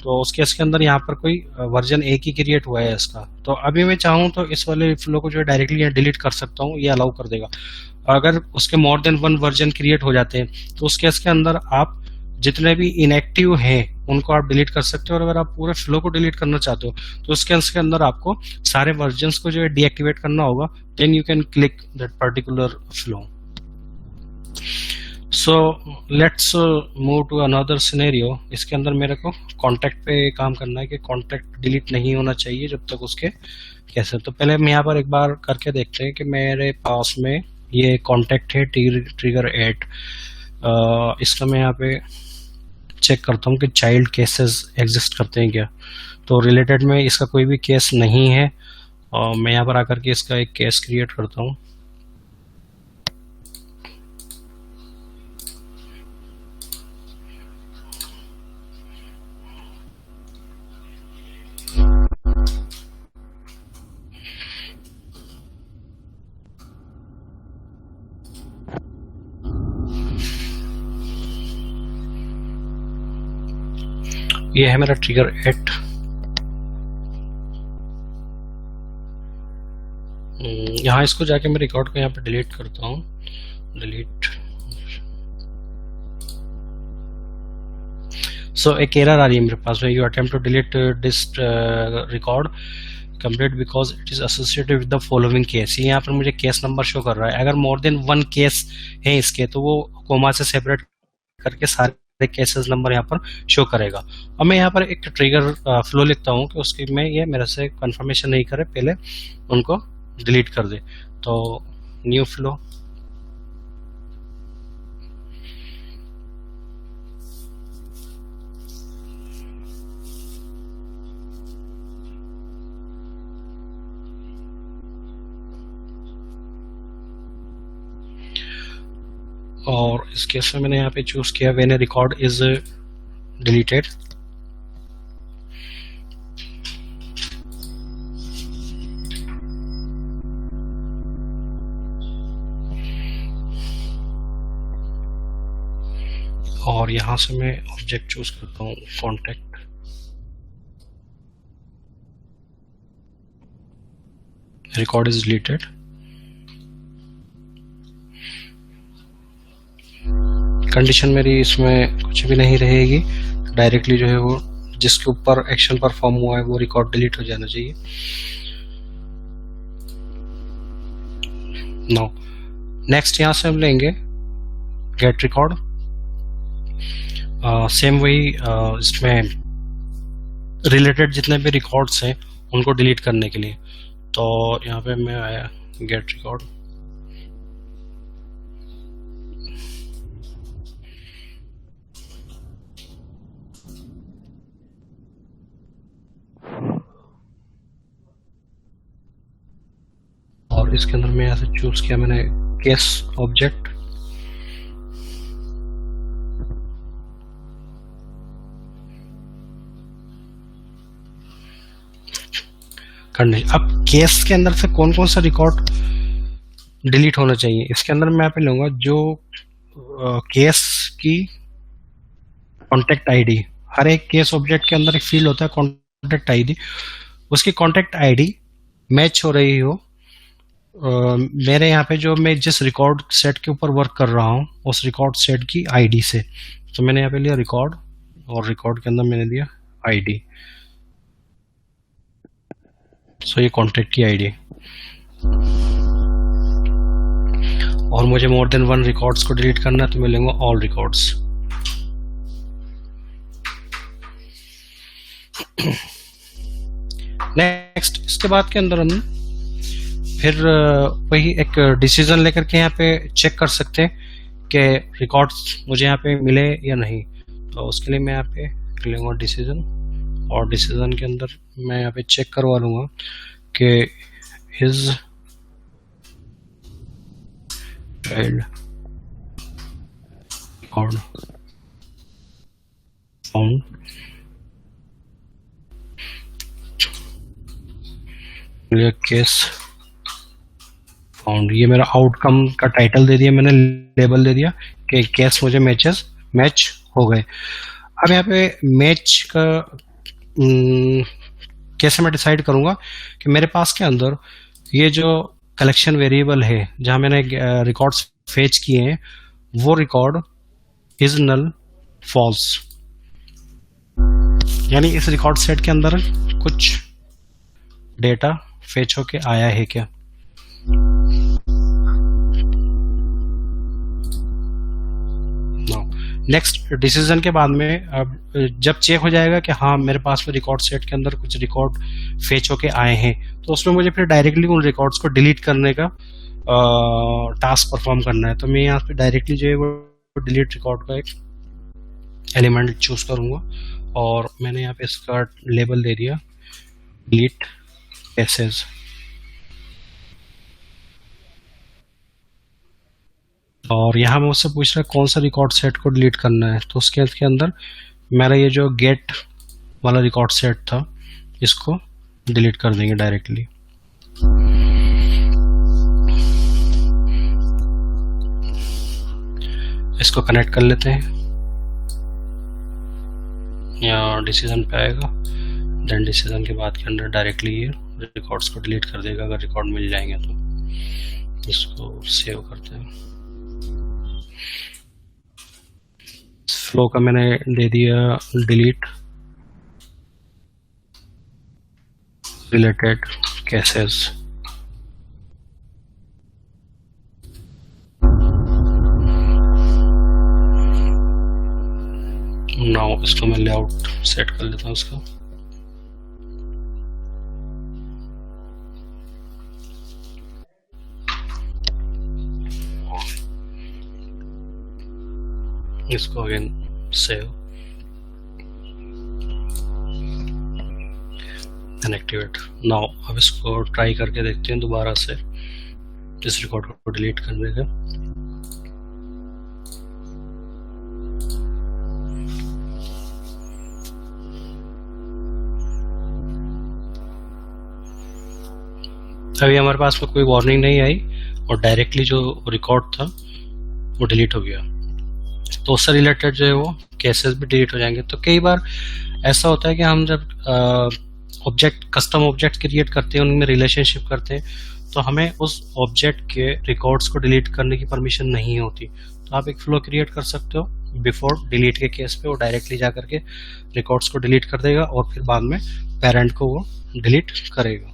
तो उसके इसके अंदर यहाँ पर कोई वर्जन एक ही क्रिएट हुआ है इसका। तो अभी मैं चाहूँ तो इस वाले फ्लो को जो है डायरेक्टली यहाँ डिलीट कर सकता हूँ, ये अलाउ कर देगा। अगर उसके more than one version create हो जाते हैं तो उस केस के अंदर आप जितने भी इनएक्टिव हैं उनको आप डिलीट कर सकते हो, और अगर आप पूरे फ्लो को डिलीट करना चाहते हो तो उसके अंदर आपको सारे वर्जन्स को जो है डीएक्टिवेट करना होगा, then you can click that particular flow. So let's move to another scenario. इसके अंदर मेरे को कॉन्टेक्ट पे काम करना है कि कॉन्टेक्ट डिलीट नहीं होना चाहिए जब तक उसके कैसे। तो पहले हम यहाँ पर एक बार करके देखते हैं कि मेरे पास में ये कॉन्टेक्ट है ट्रिगर 8। इसका मैं यहाँ पे चेक करता हूँ कि चाइल्ड केसेस एग्जिस्ट करते हैं क्या। तो रिलेटेड में इसका कोई भी केस नहीं है और मैं यहाँ पर आकर के इसका एक केस क्रिएट करता हूँ। ये है मेरा ट्रिगर 8। यहाँ इसको जाके मैं रिकॉर्ड को यहाँ पे डिलीट करता हूँ, डिलीट। सो एक एरर आ रही है मेरे पास में, you attempt to delete this record complete because it is associated with the following case. यहाँ पर मुझे केस नंबर शो कर रहा है, अगर मोर देन 1 केस है इसके तो वो कोमा से सेपरेट करके सारे केसेस नंबर यहाँ पर शो करेगा। और मैं यहाँ पर एक ट्रिगर फ्लो लिखता हूँ कि उसकी में ये मेरे से कंफर्मेशन नहीं करे, पहले उनको डिलीट कर दे। तो न्यू फ्लो, और इस केस में मैंने यहाँ पे चूज किया when a record is deleted. और यहां से मैं ऑब्जेक्ट चूज करता हूँ contact. Record is deleted. Condition मेरी इसमें कुछ भी नहीं रहेगी, डायरेक्टली जो है वो जिसके ऊपर एक्शन परफॉर्म हुआ है वो रिकॉर्ड डिलीट हो जाना चाहिए। नो नेक्स्ट यहां से हम लेंगे गेट रिकॉर्ड। सेम वही इसमें रिलेटेड जितने भी रिकॉर्ड्स हैं उनको डिलीट करने के लिए। तो यहाँ पे मैं आया गेट रिकॉर्ड, और इसके अंदर मैं यहाँ से चूज किया मैंने केस ऑब्जेक्ट। अब केस के अंदर से कौन कौन सा रिकॉर्ड डिलीट होना चाहिए, इसके अंदर मैं यहाँ पे लूंगा जो केस की कॉन्टेक्ट आईडी, हर एक केस ऑब्जेक्ट के अंदर एक फील्ड होता है कॉन्टेक्ट आईडी, उसकी कॉन्टेक्ट आईडी मैच हो रही हो मेरे यहाँ पे जो मैं जिस रिकॉर्ड सेट के ऊपर वर्क कर रहा हूँ उस रिकॉर्ड सेट की आईडी से। तो मैंने यहाँ पे लिया रिकॉर्ड और रिकॉर्ड के अंदर मैंने दिया आईडी। सो ये कॉन्टेक्ट की आईडी, और मुझे मोर देन 1 रिकॉर्ड्स को डिलीट करना है तो मैं लूंगा ऑल रिकॉर्ड्स। नेक्स्ट इसके बाद के अंदर हम फिर वही एक डिसीजन लेकर के यहाँ पे चेक कर सकते हैं कि रिकॉर्ड्स मुझे यहाँ पे मिले या नहीं। तो उसके लिए मैं यहाँ पे लूंगा डिसीजन, और डिसीजन के अंदर मैं यहाँ पे चेक करवा लूंगा कि is child record found. Case found, ये मेरा आउटकम का टाइटल दे दिया मैंने, लेबल दे दिया कि केस मुझे मैच हो गए। अब यहाँ पे मैच का कैसे मैं डिसाइड करूंगा कि मेरे पास के अंदर ये जो कलेक्शन वेरिएबल है जहां मैंने रिकॉर्ड्स फेच किए हैं वो रिकॉर्ड इज नल फॉल्स, यानी इस रिकॉर्ड सेट के अंदर कुछ डेटा फेच होके आया है क्या। नेक्स्ट डिसीजन के बाद में अब जब चेक हो जाएगा कि हाँ मेरे पास में रिकॉर्ड सेट के अंदर कुछ रिकॉर्ड फेच होके आए हैं तो उसमें मुझे फिर डायरेक्टली उन रिकॉर्ड्स को डिलीट करने का टास्क परफॉर्म करना है। तो मैं यहाँ पे डायरेक्टली जो है वो डिलीट रिकॉर्ड का एक एलिमेंट चूज करूंगा, और मैंने यहाँ पे इसका लेबल दे दिया डिलीट केसेस। और यहाँ मैं उससे पूछ रहा है कौन सा रिकॉर्ड सेट को डिलीट करना है, तो उसके अंदर मेरा ये जो गेट वाला रिकॉर्ड सेट था इसको डिलीट कर देंगे डायरेक्टली। इसको कनेक्ट कर लेते हैं, यहाँ डिसीजन पे आएगा, देन डिसीजन के बाद के अंदर डायरेक्टली ये रिकॉर्ड्स को डिलीट कर देगा अगर रिकॉर्ड मिल जाएंगे तो। इसको सेव करते हैं, फ्लो का मैंने दे दिया डिलीट रिलेटेड केसेस। नाउ इसको मैं लेआउट सेट कर लेता हूँ इसका। इसको again save and activate. Now अब इसको ट्राई करके देखते हैं दोबारा से इस रिकॉर्ड को डिलीट करने का। अभी हमारे पास में कोई वार्निंग नहीं आई और डायरेक्टली जो रिकॉर्ड था वो डिलीट हो गया, तो उससे रिलेटेड जो है वो केसेस भी डिलीट हो जाएंगे। तो कई बार ऐसा होता है कि हम जब कस्टम ऑब्जेक्ट क्रिएट करते हैं, उनमें रिलेशनशिप करते हैं, तो हमें उस ऑब्जेक्ट के रिकॉर्ड्स को डिलीट करने की परमिशन नहीं होती। तो आप एक फ्लो क्रिएट कर सकते हो बिफोर डिलीट के केस पे, वो डायरेक्टली जा करके रिकॉर्ड्स को डिलीट कर देगा और फिर बाद में पेरेंट को वो डिलीट करेगा।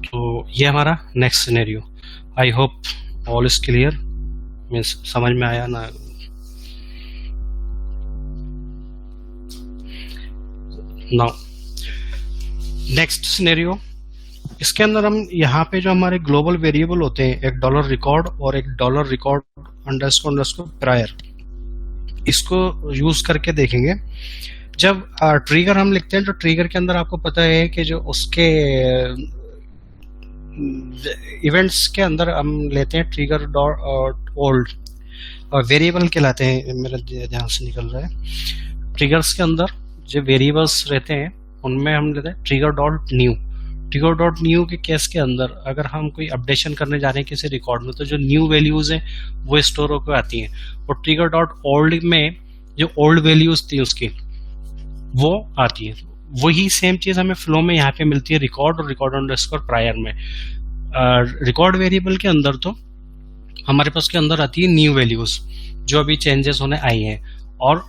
तो ये हमारा next scenario. I hope all is clear, means समझ में आया ना। नाउ नेक्स्ट सिनेरियो, इसके अंदर हम यहाँ पे जो हमारे ग्लोबल वेरिएबल होते हैं, एक डॉलर रिकॉर्ड और एक डॉलर रिकॉर्ड अंडरस्कोर प्रायर, इसको यूज करके देखेंगे। जब ट्रिगर हम लिखते हैं तो ट्रिगर के अंदर आपको पता है कि जो उसके इवेंट्स के अंदर हम लेते हैं ट्रिगर डॉट ओल्ड और वेरिएबल कहलाते हैं, मेरे ध्यान से निकल रहा है। ट्रिगर्स के अंदर जो वेरिएबल्स रहते हैं उनमें हम लेते हैं trigger dot new. Trigger dot new के केस के अंदर अगर हम कोई अपडेशन करने जा रहे हैं किसी रिकॉर्ड में, तो जो न्यू वैल्यूज हैं वो स्टोर होकर आती हैं, और ट्रिगर डॉट ओल्ड में जो ओल्ड वैल्यूज थी उसकी वो आती है। वही सेम चीज हमें फ्लो में यहाँ पे मिलती है रिकॉर्ड और रिकॉर्ड अंडरस्कोर प्रायर में। रिकॉर्ड वेरिएबल के अंदर तो हमारे पास के अंदर आती है न्यू वैल्यूज जो अभी चेंजेस होने आई हैं, और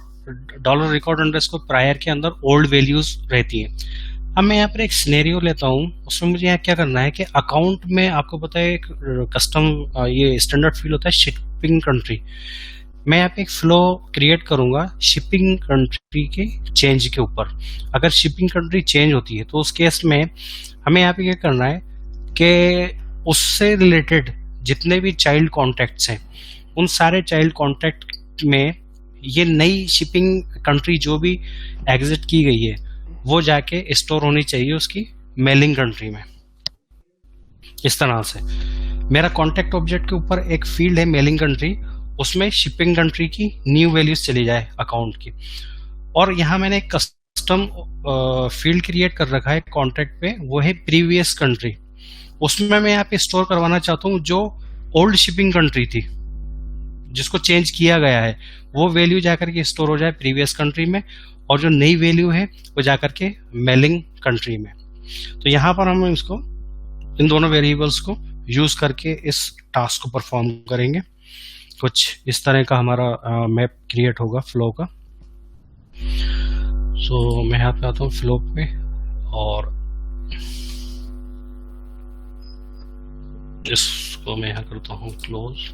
डॉलर रिकॉर्ड अंडरस्कोर प्रायर के अंदर ओल्ड वैल्यूज रहती हैं। अब मैं यहाँ पर एक सिनेरियो लेता हूँ, उसमें मुझे यहाँ क्या करना है कि अकाउंट में आपको पता है एक कस्टम ये स्टैंडर्ड फील्ड होता है शिपिंग कंट्री। मैं यहाँ पे एक फ्लो क्रिएट करूंगा शिपिंग कंट्री के चेंज के ऊपर। अगर शिपिंग कंट्री चेंज होती है तो उस केस में हमें यहाँ पे क्या करना है कि उससे रिलेटेड जितने भी चाइल्ड कॉन्टैक्ट्स हैं उन सारे चाइल्ड कॉन्टैक्ट में ये नई शिपिंग कंट्री जो भी एग्जिट की गई है वो जाके स्टोर होनी चाहिए उसकी मेलिंग कंट्री में। इस तरह से मेरा कॉन्टैक्ट ऑब्जेक्ट के ऊपर एक फील्ड है मेलिंग कंट्री, उसमें शिपिंग कंट्री की न्यू वैल्यूज चली जाए अकाउंट की। और यहाँ मैंने एक कस्टम फील्ड क्रिएट कर रखा है कॉन्ट्रैक्ट पे, वो है प्रीवियस कंट्री। उसमें मैं यहाँ पे स्टोर करवाना चाहता हूँ जो ओल्ड शिपिंग कंट्री थी जिसको चेंज किया गया है, वो वैल्यू जाकर के स्टोर हो जाए प्रीवियस कंट्री में, और जो नई वैल्यू है वो जाकर के मेलिंग कंट्री में। तो यहाँ पर हम इसको इन दोनों वेरिएबल्स को यूज करके इस टास्क को परफॉर्म करेंगे। कुछ इस तरह का हमारा मैप क्रिएट होगा फ्लो का। सो मैं यहाँ पे आता हूँ फ्लो पे और इसको मैं यहाँ करता हूँ क्लोज।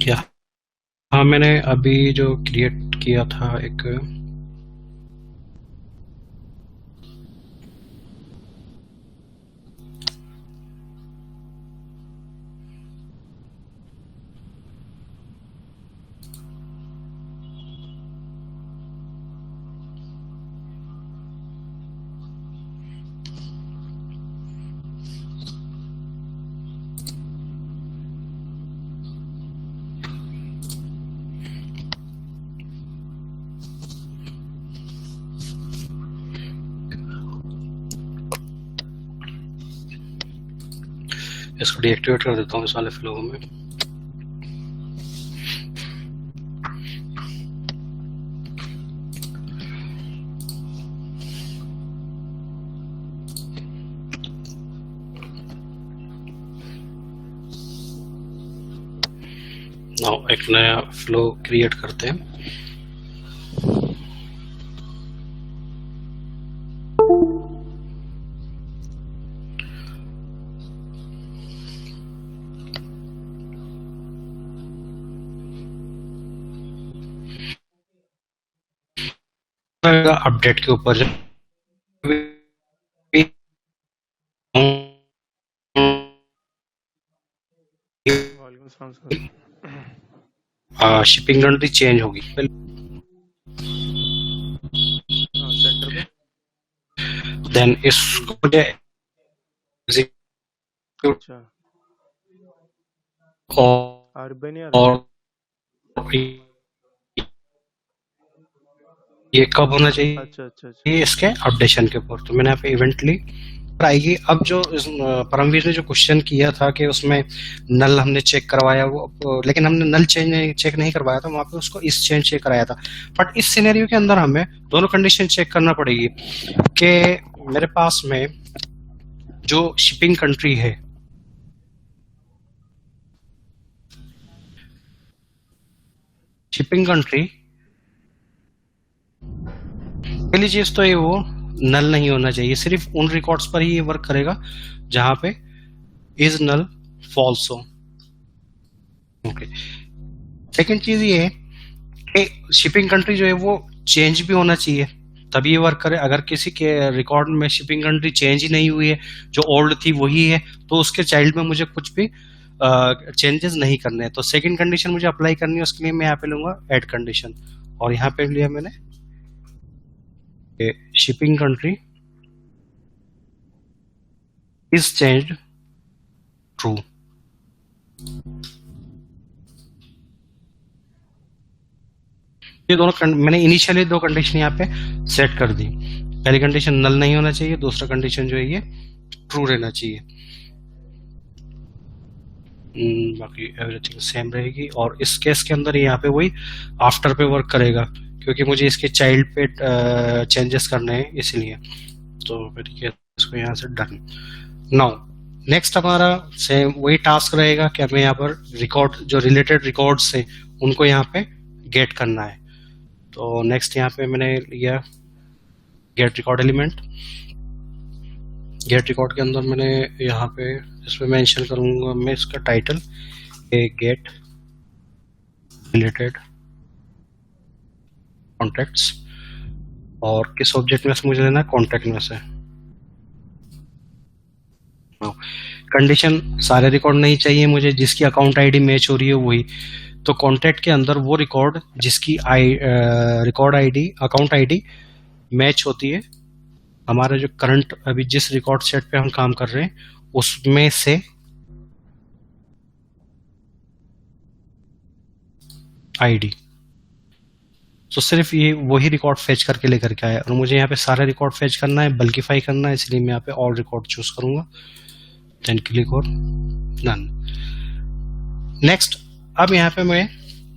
क्या हाँ, मैंने अभी जो क्रिएट किया था एक इसको डीएक्टिवेट कर देता हूँ इस वाले फ्लो में। नाउ एक नया फ्लो क्रिएट करते हैं। अपडेट के ऊपर शिपिंग कंट्री चेंज होगी। सेंटर पे देन इसको मुझे अच्छा अर्बन या और ये कब होना चाहिए? अच्छा अच्छा अच्छा ये इसके अपडेशन के ऊपर। तो मैंने यहाँ पे इवेंटली आएगी। अब जो परमवीर ने जो क्वेश्चन किया था कि उसमें नल हमने चेक करवाया, वो लेकिन हमने नल चेक नहीं करवाया था, वहां पे उसको इस चेंज चेक कराया था। बट इस सिनेरियो के अंदर हमें दोनों कंडीशन चेक करना पड़ेगी कि मेरे पास में जो शिपिंग कंट्री है, शिपिंग कंट्री पहली चीज तो ये वो नल नहीं होना चाहिए। सिर्फ उन रिकॉर्ड्स पर ही ये वर्क करेगा जहां पे इज नल फॉल्स हो। ओके, सेकेंड चीज ये है कि शिपिंग कंट्री जो है वो चेंज भी होना चाहिए तभी ये वर्क करे। अगर किसी के रिकॉर्ड में शिपिंग कंट्री चेंज ही नहीं हुई है, जो ओल्ड थी वही है, तो उसके चाइल्ड में मुझे कुछ भी चेंजेस नहीं करने हैं। तो सेकंड कंडीशन मुझे अप्लाई करनी है, उसके लिए मैं यहाँ पे लूंगा ऐड कंडीशन, और यहाँ पे लिया मैंने shipping country is changed true. ये दोनों मैंने इनिशियली दो कंडीशन यहाँ पे सेट कर दी। पहली कंडीशन नल नहीं होना चाहिए, दूसरा कंडीशन जो है ये ट्रू रहना चाहिए। बाकी एवरीथिंग सेम रहेगी। और इस केस के अंदर यहाँ पे वही आफ्टर पे वर्क करेगा, क्योंकि मुझे इसके चाइल्ड पे चेंजेस करने हैं इसलिए। तो फिर इसको यहाँ से डन। नाउ नेक्स्ट हमारा सेम वही टास्क रहेगा कि हमें यहाँ पर रिकॉर्ड जो रिलेटेड रिकॉर्ड्स हैं उनको यहाँ पे गेट करना है। तो नेक्स्ट यहाँ पे मैंने लिया get record element. Get record के अंदर मैंने यहाँ पे इसमें मेंशन करूंगा मैं इसका टाइटल गेट रिलेटेड कॉन्टैक्ट्स, और किस ऑब्जेक्ट में से मुझे लेना है, कॉन्टैक्ट में से। कंडीशन सारे रिकॉर्ड नहीं चाहिए मुझे, जिसकी अकाउंट आईडी मैच हो रही है वही। तो कॉन्टैक्ट के अंदर वो रिकॉर्ड जिसकी record ID account ID match होती है हमारा जो करंट अभी जिस रिकॉर्ड सेट पे हम काम कर रहे हैं उसमें से आईडी। तो सिर्फ ये वही रिकॉर्ड फेच करके लेकर के आया, और मुझे यहाँ पे सारा रिकॉर्ड फेच करना है, बल्किफाई करना है, इसलिए मैं यहाँ पे ऑल रिकॉर्ड चूज करूंगा। देन क्लिक और डन। नेक्स्ट अब यहाँ पे मैं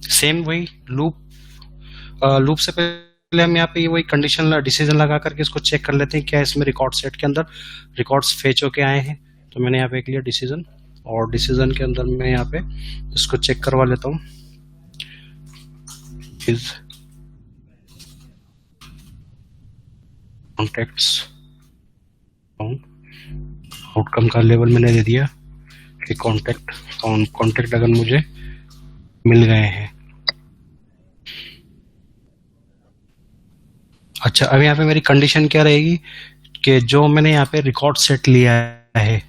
सेम वही लूप से पहले हम यहाँ पे वही कंडीशन डिसीजन लगा करके इसको चेक कर लेते हैं क्या इसमें रिकॉर्ड सेट के अंदर रिकॉर्ड्स फेच होके आए हैं। तो मैंने यहाँ पे एक लिया डिसीजन, और डिसीजन के अंदर मैं यहाँ पे इसको चेक करवा लेता हूँ इज कॉन्टैक्ट्स। आउटकम का लेवल मैंने दे दिया कि कॉन्टैक्ट अगर मुझे मिल गए हैं। अच्छा, अब यहाँ पे मेरी कंडीशन क्या रहेगी कि जो मैंने यहाँ पे रिकॉर्ड सेट लिया है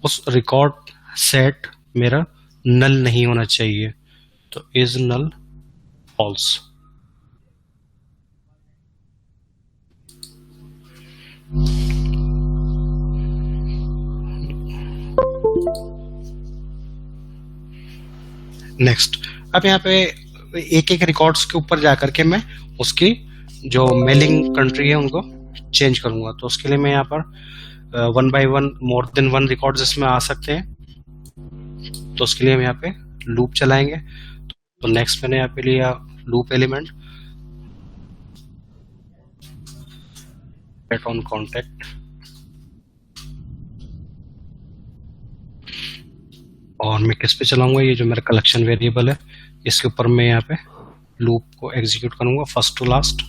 उस रिकॉर्ड सेट मेरा नल नहीं होना चाहिए। तो इज नल फॉल्स। नेक्स्ट अब यहाँ पे एक एक रिकॉर्ड्स के ऊपर जाकर के मैं उसकी जो मेलिंग कंट्री है उनको चेंज करूंगा। तो उसके लिए मैं यहाँ पर one by one more than one records इसमें आ सकते हैं, तो उसके लिए हम यहाँ पे लूप चलाएंगे। तो नेक्स्ट मैंने यहाँ पे लिया loop element, get on contact, और मैं किस पे चलाऊंगा, ये जो मेरा कलेक्शन वेरिएबल है इसके ऊपर मैं यहाँ पे लूप को एग्जीक्यूट करूंगा फर्स्ट टू लास्ट।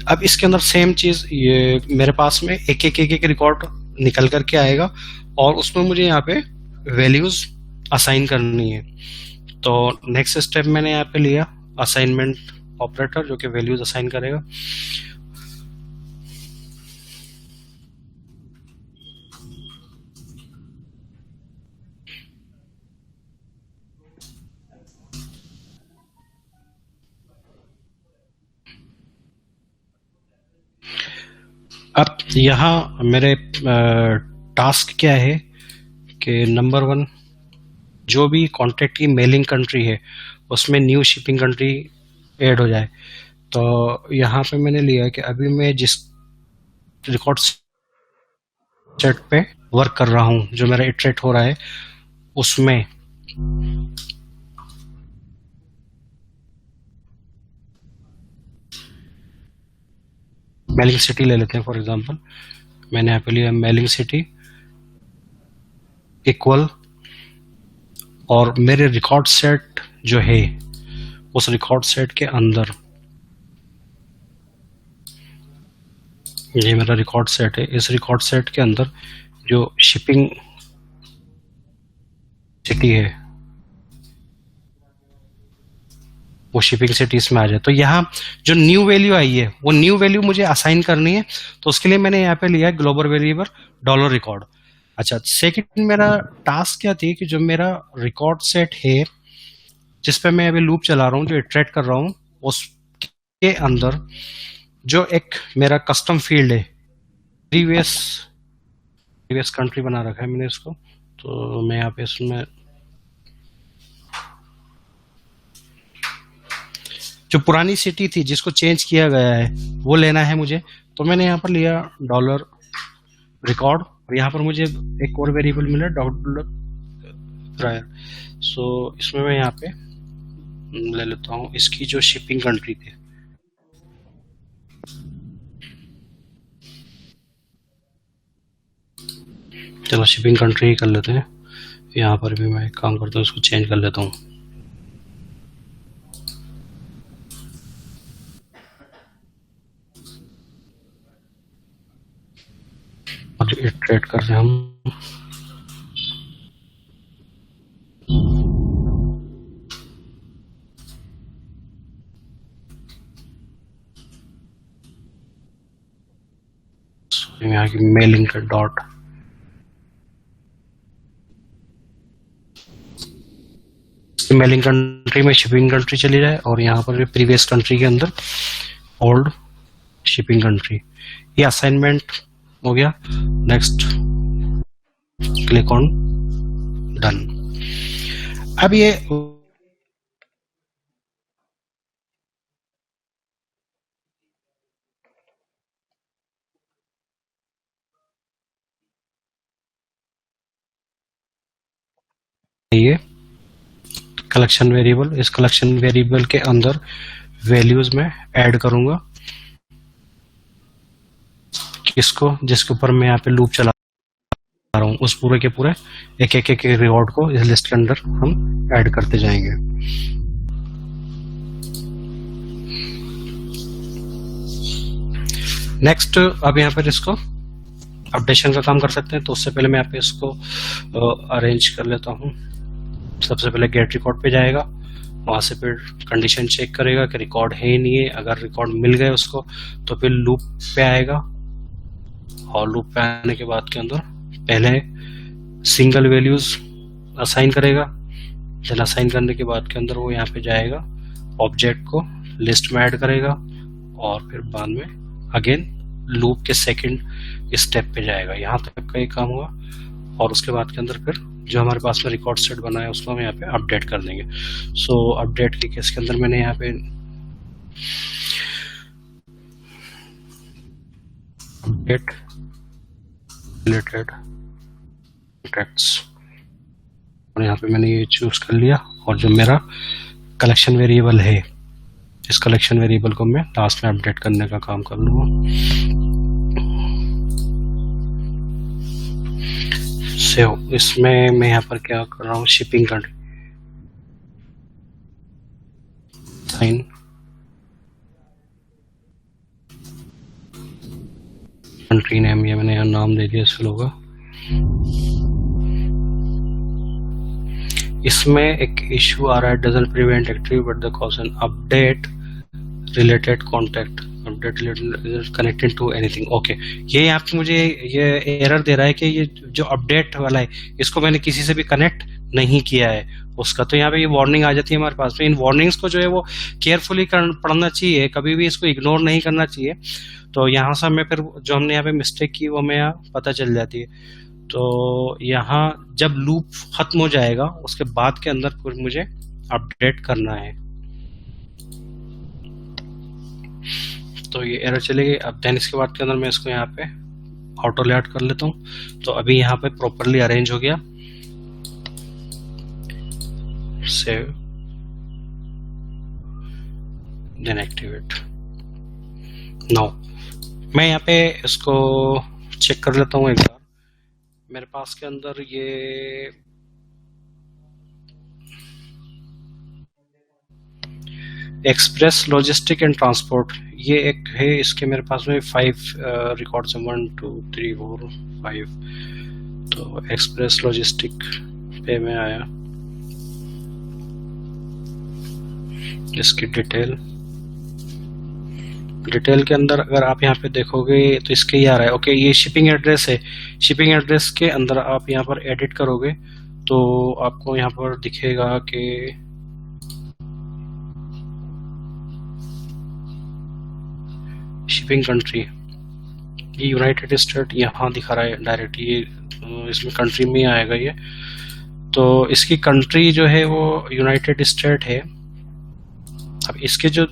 अब इसके अंदर सेम चीज, ये मेरे पास में एक एक रिकॉर्ड निकल करके आएगा और उसमें मुझे यहाँ पे वैल्यूज असाइन करनी है। तो नेक्स्ट स्टेप मैंने यहाँ पे लिया असाइनमेंट ऑपरेटर, जो कि वैल्यूज असाइन करेगा। अब यहाँ मेरे टास्क क्या है कि नंबर 1, जो भी कॉन्ट्रैक्ट की मेलिंग कंट्री है उसमें न्यू शिपिंग कंट्री ऐड हो जाए। तो यहाँ पे मैंने लिया कि अभी मैं जिस रिकॉर्ड सेट पे वर्क कर रहा हूँ, जो मेरा इटरेट हो रहा है, उसमें मेलिंग सिटी ले लेते हैं। फॉर एग्जांपल मैंने यहाँ पे लिया मेलिंग सिटी इक्वल, और मेरे रिकॉर्ड सेट जो है उस रिकॉर्ड सेट के अंदर, ये मेरा रिकॉर्ड सेट है, इस रिकॉर्ड सेट के अंदर जो शिपिंग सिटी है वो शिपिंग सिटी इसमें आ जाए। तो यहाँ जो न्यू वैल्यू आई है वो न्यू वैल्यू मुझे असाइन करनी है, तो उसके लिए मैंने यहाँ पे लिया है ग्लोबल वेरिएबल डॉलर रिकॉर्ड। अच्छा, सेकंड मेरा टास्क क्या थी कि जो मेरा रिकॉर्ड सेट है जिस पे मैं अभी लूप चला रहा हूँ, जो इटरेट कर रहा हूँ, उसके अंदर जो एक मेरा कस्टम फील्ड है, प्रीवियस कंट्री बना रखा है मैंने इसको। तो मैं यहाँ पे इसमें जो पुरानी सिटी थी जिसको चेंज किया गया है वो लेना है मुझे। तो मैंने यहाँ पर लिया डॉलर रिकॉर्ड, और यहाँ पर मुझे एक और वेरिएबल मिला डॉलर प्रायर। सो इसमें मैं यहाँ पे ले लेता हूँ इसकी जो शिपिंग कंट्री थी, चलो शिपिंग कंट्री ही कर लेते हैं। यहाँ पर भी मैं एक काम करता हूँ, इसको चेंज कर लेता हूँ। और इटरेट कर रहे हैं हम। यहाँ की मेलिंग का डॉट, मेलिंग कंट्री में शिपिंग कंट्री चली जाए, और यहाँ पर प्रीवियस कंट्री के अंदर ओल्ड शिपिंग कंट्री। ये असाइनमेंट हो गया। Next click on done. अब ये कलेक्शन वेरिएबल, इस कलेक्शन वेरिएबल के अंदर वैल्यूज में ऐड करूंगा किसको, जिसके ऊपर मैं यहाँ पे लूप चला रहा हूँ, उस पूरे के पूरे एक रिकॉर्ड को इस लिस्ट के अंदर हम ऐड करते जाएंगे। नेक्स्ट अब यहाँ पर इसको अपडेशन का काम कर सकते हैं। तो उससे पहले मैं यहाँ पे इसको अरेंज कर लेता हूँ। सबसे पहले गेट रिकॉर्ड पे जाएगा, वहां से फिर कंडीशन चेक करेगा कि रिकॉर्ड है ही नहीं है। अगर रिकॉर्ड मिल गए उसको तो फिर लूप पे आएगा, और लूप पे आने के बाद के अंदर पहले सिंगल वैल्यूज असाइन करेगा। देन असाइन करने के बाद के अंदर वो यहाँ पे जाएगा, ऑब्जेक्ट को लिस्ट में ऐड करेगा, और फिर बाद में अगेन लूप के सेकंड स्टेप पे जाएगा। यहाँ तक का ये काम हुआ, और उसके बाद के अंदर फिर जो हमारे पास में रिकॉर्ड सेट बना है उसको हम यहाँ पे अपडेट कर देंगे। सो अपडेट के केस के अंदर मैंने यहाँ पे अपडेट रिलेटेड कॉन्टैक्ट्स, और यहाँ पे मैंने ये चूज कर लिया। और जो मेरा कलेक्शन वेरिएबल है, इस कलेक्शन वेरिएबल को मैं लास्ट में अपडेट करने का काम कर लूँगा। सेव, इसमें मैं यहाँ पर क्या कर रहा हूँ, shipping country sign, country name, ये मैंने यहाँ नाम दे दिया इसको होगा। इसमें एक इशू आ रहा है, doesn't prevent active but the cause an update related contact, update related connected to anything. Okay, ये यहाँ पे मुझे ये एरर दे रहा है कि ये जो अपडेट वाला है इसको मैंने किसी से भी कनेक्ट नहीं किया है उसका, तो यहाँ पे ये वार्निंग आ जाती है हमारे पास में। इन वार्निंग्स को जो है वो केयरफुली पढ़ना चाहिए, कभी भी इसको इग्नोर नहीं करना चाहिए। तो यहाँ से हमें फिर जो हमने यहाँ पे मिस्टेक की वो हमें यहाँ पता चल जाती है। तो यहाँ जब लूप खत्म हो जाएगा उसके बाद के अंदर फिर मुझे अपडेट करना है, तो ये एरर चलेगी। अब देन इसके बाद के अंदर मैं इसको यहाँ पे ऑटो लेआउट कर लेता हूँ। तो अभी यहाँ पे प्रॉपरली अरेंज हो गया। Save, then activate. नाउ मैं यहाँ पे इसको चेक कर लेता हूँ एक बार। मेरे पास के अंदर ये एक्सप्रेस लॉजिस्टिक एंड ट्रांसपोर्ट, ये एक है, इसके मेरे पास में 5 रिकॉर्ड्स हैं, 1 2 3 4 5। तो एक्सप्रेस लॉजिस्टिक पे मैं आया, इसकी डिटेल के अंदर अगर आप यहाँ पे देखोगे तो इसके ये आ रहा है। ओके, ये शिपिंग एड्रेस है। शिपिंग एड्रेस के अंदर आप यहाँ पर एडिट करोगे तो आपको यहाँ पर दिखेगा कि शिपिंग कंट्री, ये यूनाइटेड स्टेट यहाँ दिखा रहा है डायरेक्ट, ये इसमें कंट्री में आएगा ये। तो इसकी कंट्री जो है वो यूनाइटेड स्टेट है। अब इसके जो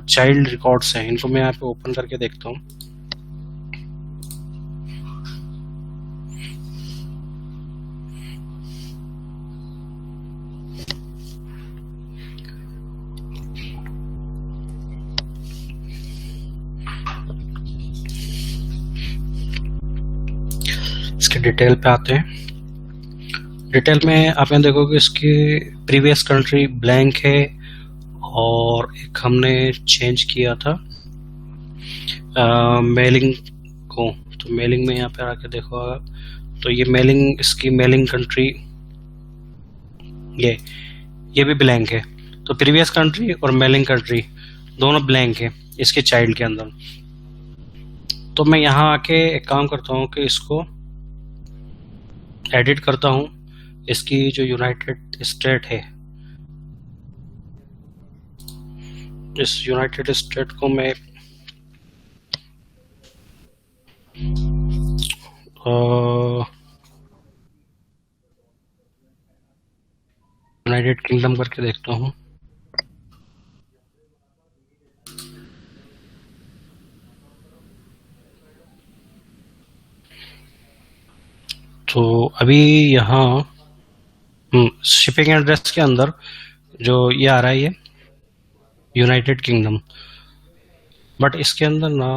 चाइल्ड रिकॉर्ड्स हैं इनको मैं यहाँ पे ओपन करके देखता हूँ। इसके डिटेल पे आते हैं। डिटेल में आप यहाँ देखोगे इसकी प्रीवियस कंट्री ब्लैंक है, और एक हमने चेंज किया था मेलिंग को। तो मेलिंग में यहाँ पे आके देखो तो ये मेलिंग, इसकी मेलिंग कंट्री ये भी ब्लैंक है। तो प्रीवियस कंट्री और मेलिंग कंट्री दोनों ब्लैंक है इसके चाइल्ड के अंदर। तो मैं यहाँ आके एक काम करता हूँ कि इसको एडिट करता हूँ। इसकी जो यूनाइटेड स्टेट है, इस यूनाइटेड स्टेट को मैं यूनाइटेड किंगडम करके देखता हूँ। तो अभी यहाँ शिपिंग एड्रेस के अंदर जो ये आ रहा है ये यूनाइटेड किंगडम, बट इसके अंदर ना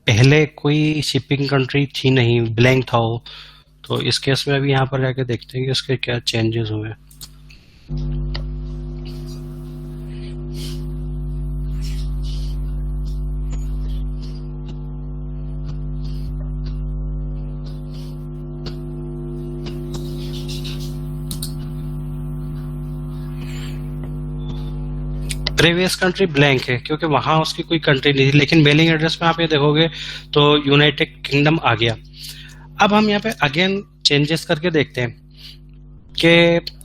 पहले कोई शिपिंग कंट्री थी नहीं, ब्लैंक था वो। तो इस केस में अभी यहाँ पर जाके देखते हैं कि इसके क्या चेंजेस हुए। प्रीवियस कंट्री ब्लैंक है क्योंकि वहां उसकी कोई कंट्री नहीं थी, लेकिन मेलिंग एड्रेस में आप ये देखोगे तो यूनाइटेड किंगडम आ गया। अब हम यहाँ पे अगेन चेंजेस करके देखते हैं कि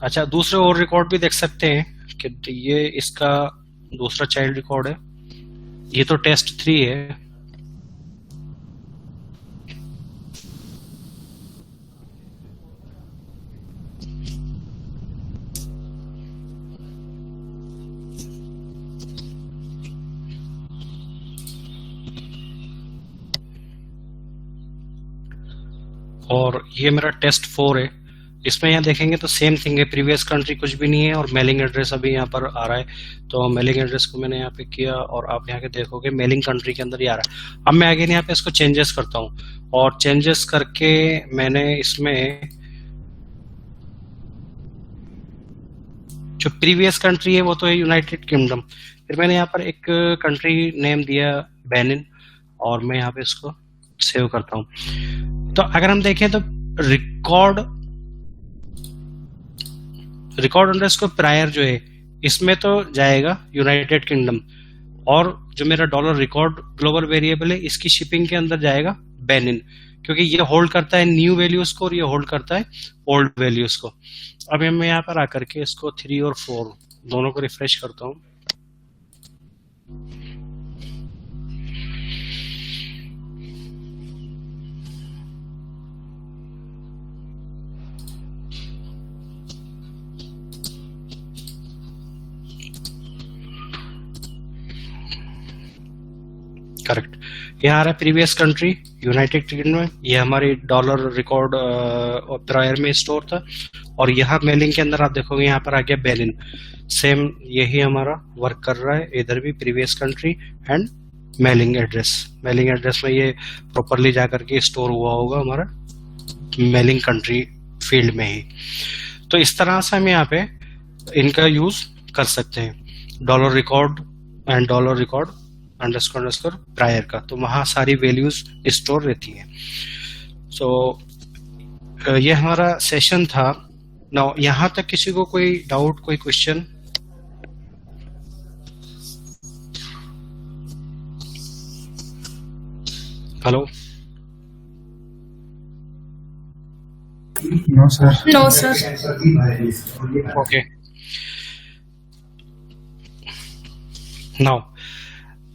अच्छा दूसरे और रिकॉर्ड भी देख सकते हैं कि ये इसका दूसरा चाइल्ड रिकॉर्ड है, ये तो टेस्ट 3 है। और ये मेरा टेस्ट 4 है। इसमें यहाँ देखेंगे तो सेम थिंग है, प्रीवियस कंट्री कुछ भी नहीं है और मेलिंग एड्रेस अभी यहाँ पर आ रहा है। तो मेलिंग एड्रेस को मैंने यहाँ पे किया और आप यहाँ के देखोगे मेलिंग कंट्री के अंदर ही आ रहा है। अब मैं अगेन यहाँ पे इसको चेंजेस करता हूँ और चेंजेस करके मैंने इसमें जो प्रीवियस कंट्री है वो तो है यूनाइटेड किंगडम। फिर मैंने यहाँ पर एक कंट्री नेम दिया बेनिन और मैं यहाँ पे इसको सेव करता हूँ। तो अगर हम देखें तो रिकॉर्ड अंडरस्कोर प्रायर जो है इसमें तो जाएगा यूनाइटेड किंगडम और जो मेरा डॉलर रिकॉर्ड ग्लोबल वेरिएबल है इसकी शिपिंग के अंदर जाएगा बेनिन, क्योंकि ये होल्ड करता है न्यू वैल्यूज को और ये होल्ड करता है ओल्ड वैल्यूज को। अब मैं यहाँ पर आकर के इसको 3 और 4 दोनों को रिफ्रेश करता हूँ। करेक्ट, यहाँ आ रहा है प्रीवियस कंट्री यूनाइटेड किंगडम, ये हमारी डॉलर रिकॉर्ड प्रायर में स्टोर था और यहाँ मेलिंग के अंदर आप देखोगे यहाँ पर आ गया बेनिन। सेम यही हमारा वर्क कर रहा है, इधर भी previous country and mailing address में ये प्रॉपरली जाकर के स्टोर हुआ होगा हमारा मेलिंग कंट्री फील्ड में ही। तो इस तरह से हम यहाँ पे इनका यूज कर सकते हैं, dollar record and dollar record underscore prior का, तो वहां सारी वैल्यूज स्टोर रहती है। सो ये हमारा सेशन था। नाउ यहां तक किसी को कोई डाउट, कोई question? Hello? No sir. No sir. Okay, now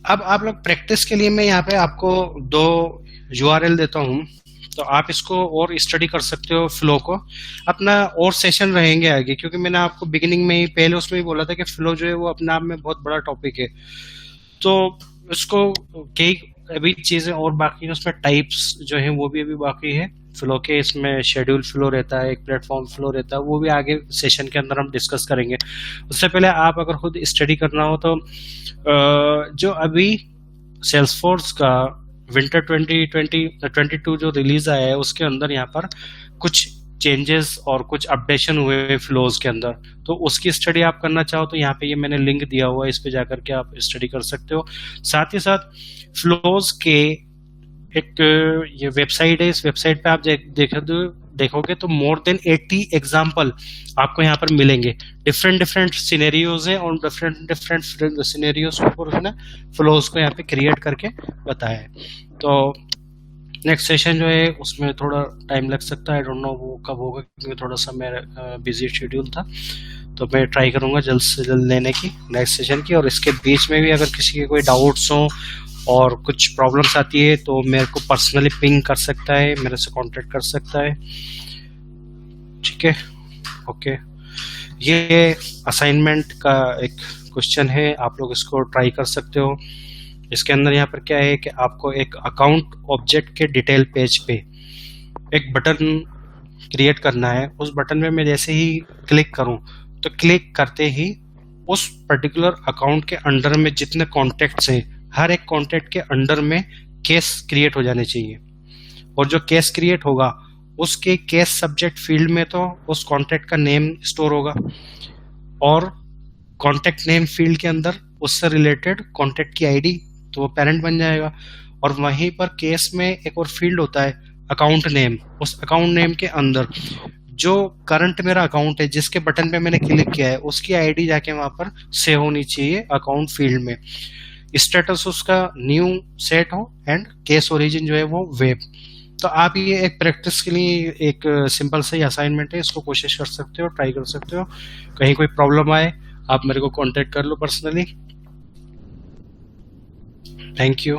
अब आप लोग प्रैक्टिस के लिए मैं यहाँ पे आपको 2 URL देता हूँ, तो आप इसको और स्टडी कर सकते हो फ्लो को। अपना और सेशन रहेंगे आगे, क्योंकि मैंने आपको बिगिनिंग में ही पहले उसमें ही बोला था कि फ्लो जो है वो अपने आप में बहुत बड़ा टॉपिक है। तो इसको कई अभी चीजें और बाकी है, उसमें टाइप्स जो है वो भी अभी बाकी है फ्लो के। इसमें शेड्यूल फ्लो रहता है, एक प्लेटफॉर्म फ्लो रहता है, वो भी आगे सेशन के अंदर हम डिस्कस करेंगे। उससे पहले आप अगर खुद स्टडी करना हो तो जो अभी सेल्सफोर्स का विंटर 2022 जो रिलीज आया है उसके अंदर यहाँ पर कुछ चेंजेस और कुछ अपडेशन हुए फ्लोज के अंदर, तो उसकी स्टडी आप करना चाहो तो यहाँ पे ये मैंने लिंक दिया हुआ है, इस पे जाकर के आप स्टडी कर सकते हो। साथ ही साथ फ्लोज के एक ये वेबसाइट है, इस वेबसाइट पे आप देखोगे तो मोर देन 80 एग्जाम्पल आपको यहाँ पर मिलेंगे। डिफरेंट सिनेरियोज हैं और डिफरेंट सिनेरियोज के ऊपर उसने फ्लोज को यहाँ पे क्रिएट करके बताया है। तो नेक्स्ट सेशन जो है उसमें थोड़ा टाइम लग सकता है, आई डोंट नो वो कब होगा, क्योंकि थोड़ा सा मेरा बिजी शेड्यूल था। तो मैं ट्राई करूंगा जल्द से जल्द लेने की नेक्स्ट सेशन की। और इसके बीच में भी अगर किसी के कोई डाउट्स हो और कुछ प्रॉब्लम्स आती है तो मेरे को पर्सनली पिंग कर सकता है, मेरे से कांटेक्ट कर सकता है। ठीक है, ओके। ये असाइनमेंट का एक क्वेश्चन है, आप लोग इसको ट्राई कर सकते हो। इसके अंदर यहाँ पर क्या है कि आपको एक अकाउंट ऑब्जेक्ट के डिटेल पेज पे एक बटन क्रिएट करना है। उस बटन में मैं जैसे ही क्लिक करूं तो क्लिक करते ही उस पर्टिकुलर अकाउंट के अंडर में जितने कॉन्टेक्ट्स हैं, हर एक कॉन्टेक्ट के अंडर में केस क्रिएट हो जाने चाहिए। और जो केस क्रिएट होगा उसके केस सब्जेक्ट फील्ड में तो उस कॉन्टेक्ट का नेम स्टोर होगा और कॉन्टेक्ट नेम फील्ड के अंदर उससे रिलेटेड कॉन्टेक्ट की आईडी, तो वो पेरेंट बन जाएगा। और वहीं पर केस में एक और फील्ड होता है अकाउंट नेम, उस अकाउंट नेम के अंदर जो करंट मेरा अकाउंट है जिसके बटन पे मैंने क्लिक किया है उसकी आईडी जाके वहां पर सेव होनी चाहिए अकाउंट फील्ड में। स्टेटस उसका न्यू सेट हो एंड केस ओरिजिन जो है वो वेब। तो आप ये एक प्रैक्टिस के लिए एक सिंपल सा ही असाइनमेंट है, इसको कोशिश कर सकते हो, ट्राई कर सकते हो। कहीं कोई प्रॉब्लम आए आप मेरे को कांटेक्ट कर लो पर्सनली। Thank you.